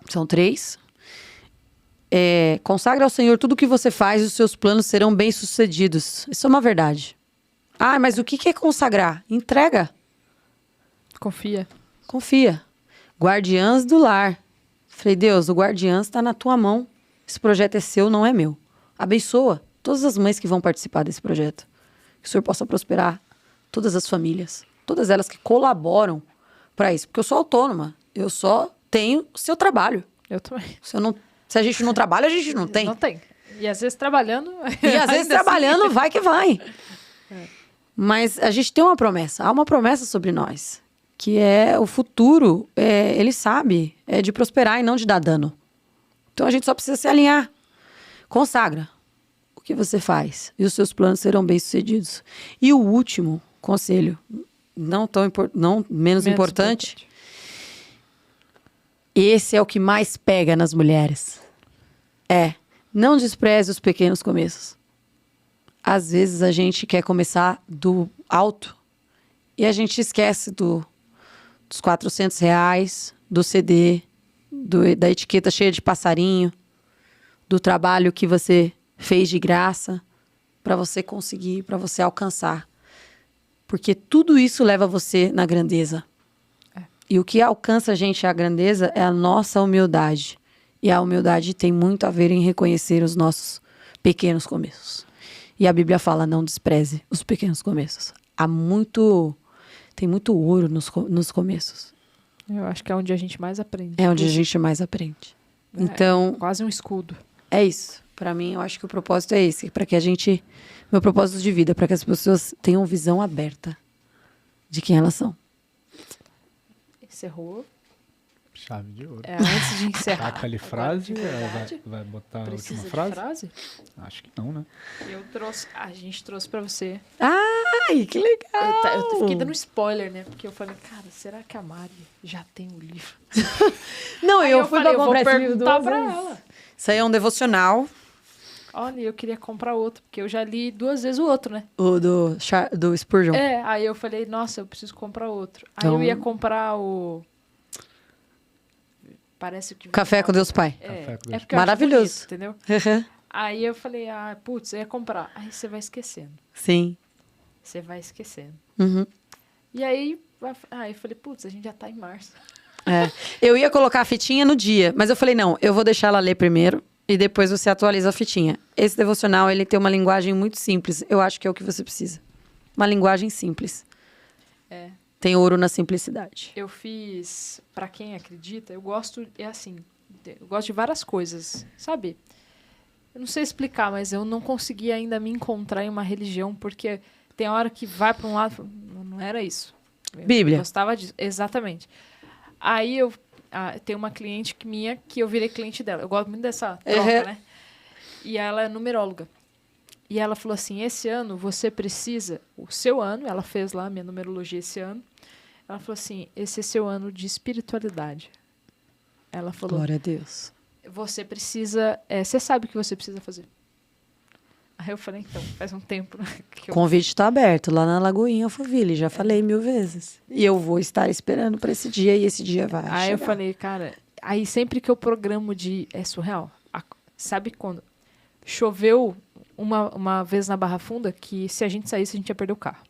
são 3. Consagra ao Senhor tudo o que você faz e os seus planos serão bem-sucedidos. Isso é uma verdade. Ah, mas o que é consagrar? Entrega. Confia. Confia. Guardiãs do lar. Falei, Deus, o guardiãs está na tua mão. Esse projeto é seu, não é meu. Abençoa todas as mães que vão participar desse projeto. Que o Senhor possa prosperar todas as famílias. Todas elas que colaboram para isso. Porque eu sou autônoma. Eu só tenho o seu trabalho. Eu também. Se a gente não trabalha, a gente não tem. Não tem. E às vezes trabalhando... E às vezes trabalhando, vai que vai. Mas a gente tem uma promessa. Há uma promessa sobre nós. Que é o futuro, ele sabe, é de prosperar e não de dar dano. Então a gente só precisa se alinhar. Consagra o que você faz e os seus planos serão bem-sucedidos. E o último conselho, não menos importante, esse é o que mais pega nas mulheres. Não despreze os pequenos começos. Às vezes a gente quer começar do alto e a gente esquece dos R$400, do CD, da etiqueta cheia de passarinho, do trabalho que você fez de graça para você conseguir, para você alcançar. Porque tudo isso leva você na grandeza. E o que alcança a gente a grandeza é a nossa humildade. E a humildade tem muito a ver em reconhecer os nossos pequenos começos. E a Bíblia fala, não despreze os pequenos começos. Tem muito ouro nos começos. Eu acho que é onde a gente mais aprende. É onde a gente mais aprende. Então, quase um escudo. É isso. Para mim, eu acho que o propósito é esse. Para que a gente... Meu propósito de vida, para que as pessoas tenham visão aberta de quem elas são. Encerrou. Chave de ouro. Antes de encerrar. Taca ali frase, vai botar Precisa a última de frase? Acho que não, né? A gente trouxe pra você. Ai, que legal! Eu fiquei dando spoiler, né? Porque eu falei, cara, será que a Mari já tem o livro? Não, Aí eu fui falei, pra comprar esse livro perguntar duas pra vezes. ela. Isso aí é um devocional. Olha, eu queria comprar outro, porque eu já li 2 vezes o outro, né? O do Spurgeon. Aí eu falei, nossa, eu preciso comprar outro. Aí Então... eu ia comprar o... Parece que... Café com Deus Pai. Café com Deus Porque Maravilhoso. eu acho bonito, entendeu? Aí eu falei, putz, eu ia comprar. Aí você vai esquecendo. Sim. Você vai esquecendo. Uhum. E aí, eu falei, putz, a gente já tá em março. Eu ia colocar a fitinha no dia, mas eu falei, não, eu vou deixar ela ler primeiro e depois você atualiza a fitinha. Esse devocional, ele tem uma linguagem muito simples. Eu acho que é o que você precisa. Uma linguagem simples. Tem ouro na simplicidade. Eu fiz, pra quem acredita, eu gosto de várias coisas, sabe? Eu não sei explicar, mas eu não consegui ainda me encontrar em uma religião, porque tem hora que vai pra um lado, não era isso. Bíblia. Eu gostava disso, exatamente. Aí eu tenho uma cliente minha que eu virei cliente dela. Eu gosto muito dessa troca, né? E ela é numeróloga. E ela falou assim, esse ano você precisa, o seu ano, ela fez lá a minha numerologia esse ano, ela falou assim, esse é seu ano de espiritualidade. Ela falou... Glória a Deus. Você precisa... você sabe o que você precisa fazer. Aí eu falei, então, faz um tempo... Né, o convite está aberto, lá na Lagoinha Alphaville, já falei 1000 vezes. E eu vou estar esperando para esse dia, e esse dia vai Aí chegar. eu falei, cara... Aí sempre que eu programo é surreal. Sabe quando... Choveu uma vez na Barra Funda, que se a gente saísse, a gente ia perder o carro.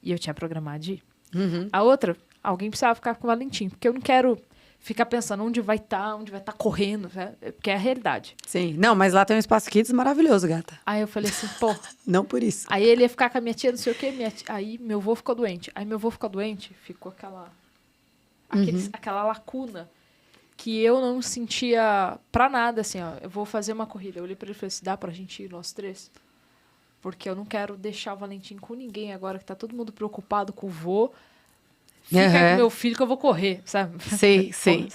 E eu tinha programado de ir. Uhum. A outra, alguém precisava ficar com o Valentim, porque eu não quero ficar pensando onde vai estar correndo, né? Porque é a realidade. Sim, não, mas lá tem um espaço kids maravilhoso, gata. Aí eu falei assim, pô... Não por isso. Aí ele ia ficar com a minha tia, não sei o quê, aí meu avô ficou doente. Aí meu avô ficou doente, ficou aquela lacuna que eu não sentia pra nada, assim, ó, eu vou fazer uma corrida. Eu olhei pra ele e falei assim, dá pra gente ir nós 3? Porque eu não quero deixar o Valentim com ninguém agora, que tá todo mundo preocupado com o vô. Fica aí com meu filho que eu vou correr, sabe? Sim, sim.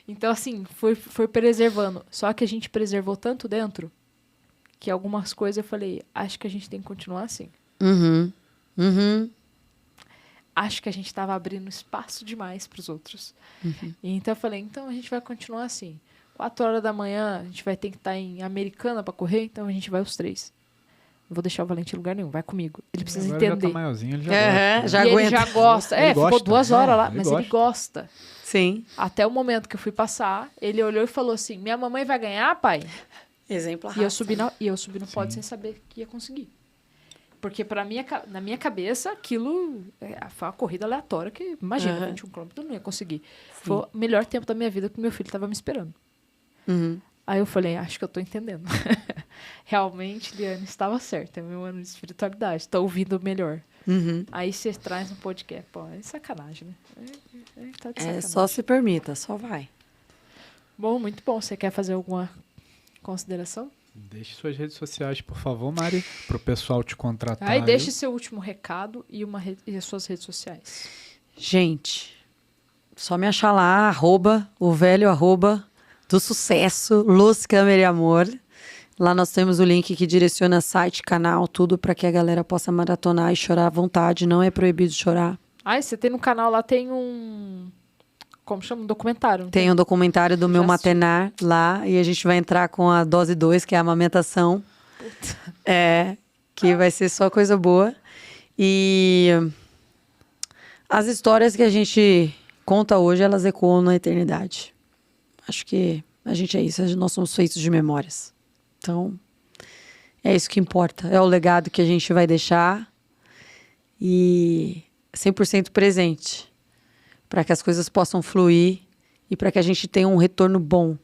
Então, assim, foi preservando. Só que a gente preservou tanto dentro que algumas coisas eu falei, acho que a gente tem que continuar assim. Acho que a gente estava abrindo espaço demais para os outros. Então eu falei, então a gente vai continuar assim. 4 horas da manhã, a gente vai ter que estar em Americana para correr, então a gente vai os 3. Não vou deixar o Valente em lugar nenhum, vai comigo. Ele precisa Agora entender. Ele já tá maiorzinho, ele já gosta. Já E aguenta. ele já gosta. Ele Ficou gosta. 2 horas lá, Ele mas gosta. ele gosta. Sim. Até o momento que eu fui passar, ele olhou e falou assim, minha mamãe vai ganhar, pai? Exemplar. E eu subi no pódio sem saber que ia conseguir. Porque na minha cabeça, aquilo foi uma corrida aleatória que, imagina, 21 km eu não ia conseguir. Foi o melhor tempo da minha vida que meu filho estava me esperando. Aí eu falei, acho que eu tô entendendo. Realmente, Liane estava certa. É meu ano de espiritualidade. Estou ouvindo melhor. Aí você traz um podcast. Pô, é sacanagem, né? Tá de sacanagem. Só se permita, só vai. Bom, muito bom. Você quer fazer alguma consideração? Deixe suas redes sociais, por favor, Mari, para o pessoal te contratar. Aí deixe seu último recado e as suas redes sociais. Gente, só me achar lá, o velho do sucesso, Luz, Câmera e Amor. Lá nós temos o link que direciona site, canal, tudo para que a galera possa maratonar e chorar à vontade. Não é proibido chorar. Você tem no canal lá, tem um... Como chama? Um documentário. Tem um documentário do meu Já assisti. maternar lá e a gente vai entrar com a dose 2, que é a amamentação. Que vai ser só coisa boa. E as histórias que a gente conta hoje, elas ecoam na eternidade. Acho que a gente é isso, nós somos feitos de memórias. Então, é isso que importa. É o legado que a gente vai deixar e 100% presente para que as coisas possam fluir e para que a gente tenha um retorno bom.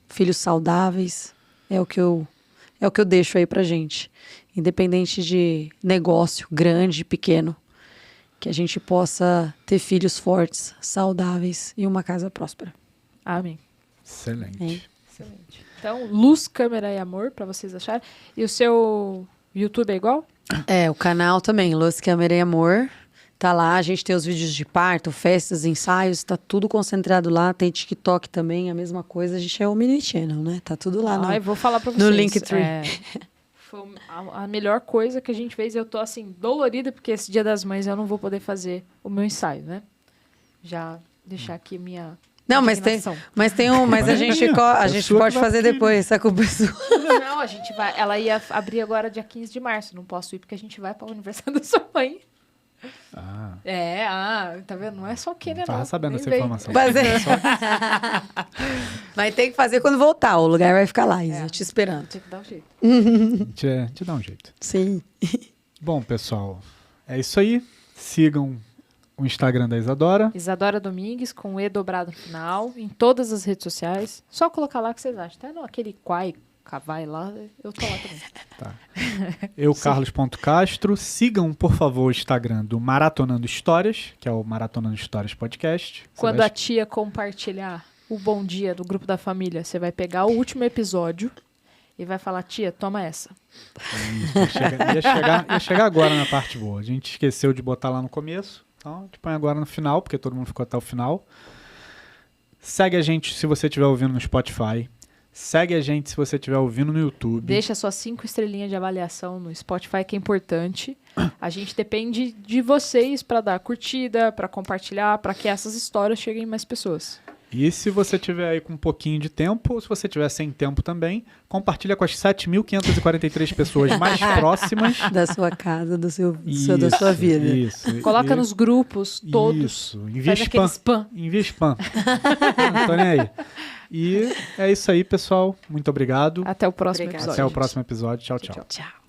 Filhos saudáveis é o que eu deixo aí pra gente. Independente de negócio, grande, pequeno. Que a gente possa ter filhos fortes, saudáveis e uma casa próspera. Amém. Excelente. Excelente. Então, Luz, Câmera e Amor, para vocês acharem. E o seu YouTube é igual? O canal também, Luz, Câmera e Amor. Tá lá, a gente tem os vídeos de parto, festas, ensaios, tá tudo concentrado lá. Tem TikTok também, a mesma coisa. A gente é o mini channel, né? Tá tudo lá Eu vou falar para vocês. no Linktree. Foi a melhor coisa que a gente fez. Eu tô, assim, dolorida, porque esse Dia das Mães eu não vou poder fazer o meu ensaio, né? Já deixar aqui minha... Não, mas a gente pode fazer depois, tá com o pessoal. Não, a gente vai... Ela ia abrir agora dia 15 de março. Não posso ir porque a gente vai para o aniversário da sua mãe. Tá vendo? Não é só o Kenner, não. Tava sabendo Nem essa vem. informação. Mas tem que fazer quando voltar. O lugar vai ficar lá, Isa, te esperando. Tem que dar um jeito. Te dá um jeito. Sim. Bom, pessoal, é isso aí. Sigam o Instagram da Isadora. Isadora Domingues, com E dobrado no final, em todas as redes sociais. Só colocar lá que vocês acham. Até aquele Quai, Cavai lá, eu tô lá também. Tá. Eu, Carlos.Castro. Sigam, por favor, o Instagram do Maratonando Histórias, que é o Maratonando Histórias Podcast. Quando a tia compartilhar o bom dia do grupo da família, você vai pegar o último episódio e vai falar, tia, toma essa. Isso, ia chegar agora na parte boa. A gente esqueceu de botar lá no começo, então a gente põe agora no final, porque todo mundo ficou até o final. Segue a gente se você estiver ouvindo no Spotify. Segue a gente se você estiver ouvindo no YouTube. Deixa suas 5 estrelinhas de avaliação no Spotify, que é importante. A gente depende de vocês para dar curtida, para compartilhar, para que essas histórias cheguem a mais pessoas. E se você tiver aí com um pouquinho de tempo, ou se você tiver sem tempo também, compartilha com as 7.543 pessoas mais próximas. Da sua casa, da sua vida. Isso. Coloca nos grupos todos. Isso. Envia Faz aquele spam. Envia spam. Não tô nem aí. E é isso aí, pessoal. Muito obrigado. Até o próximo Obrigada. episódio. Até o próximo episódio. Tchau, tchau. Tchau.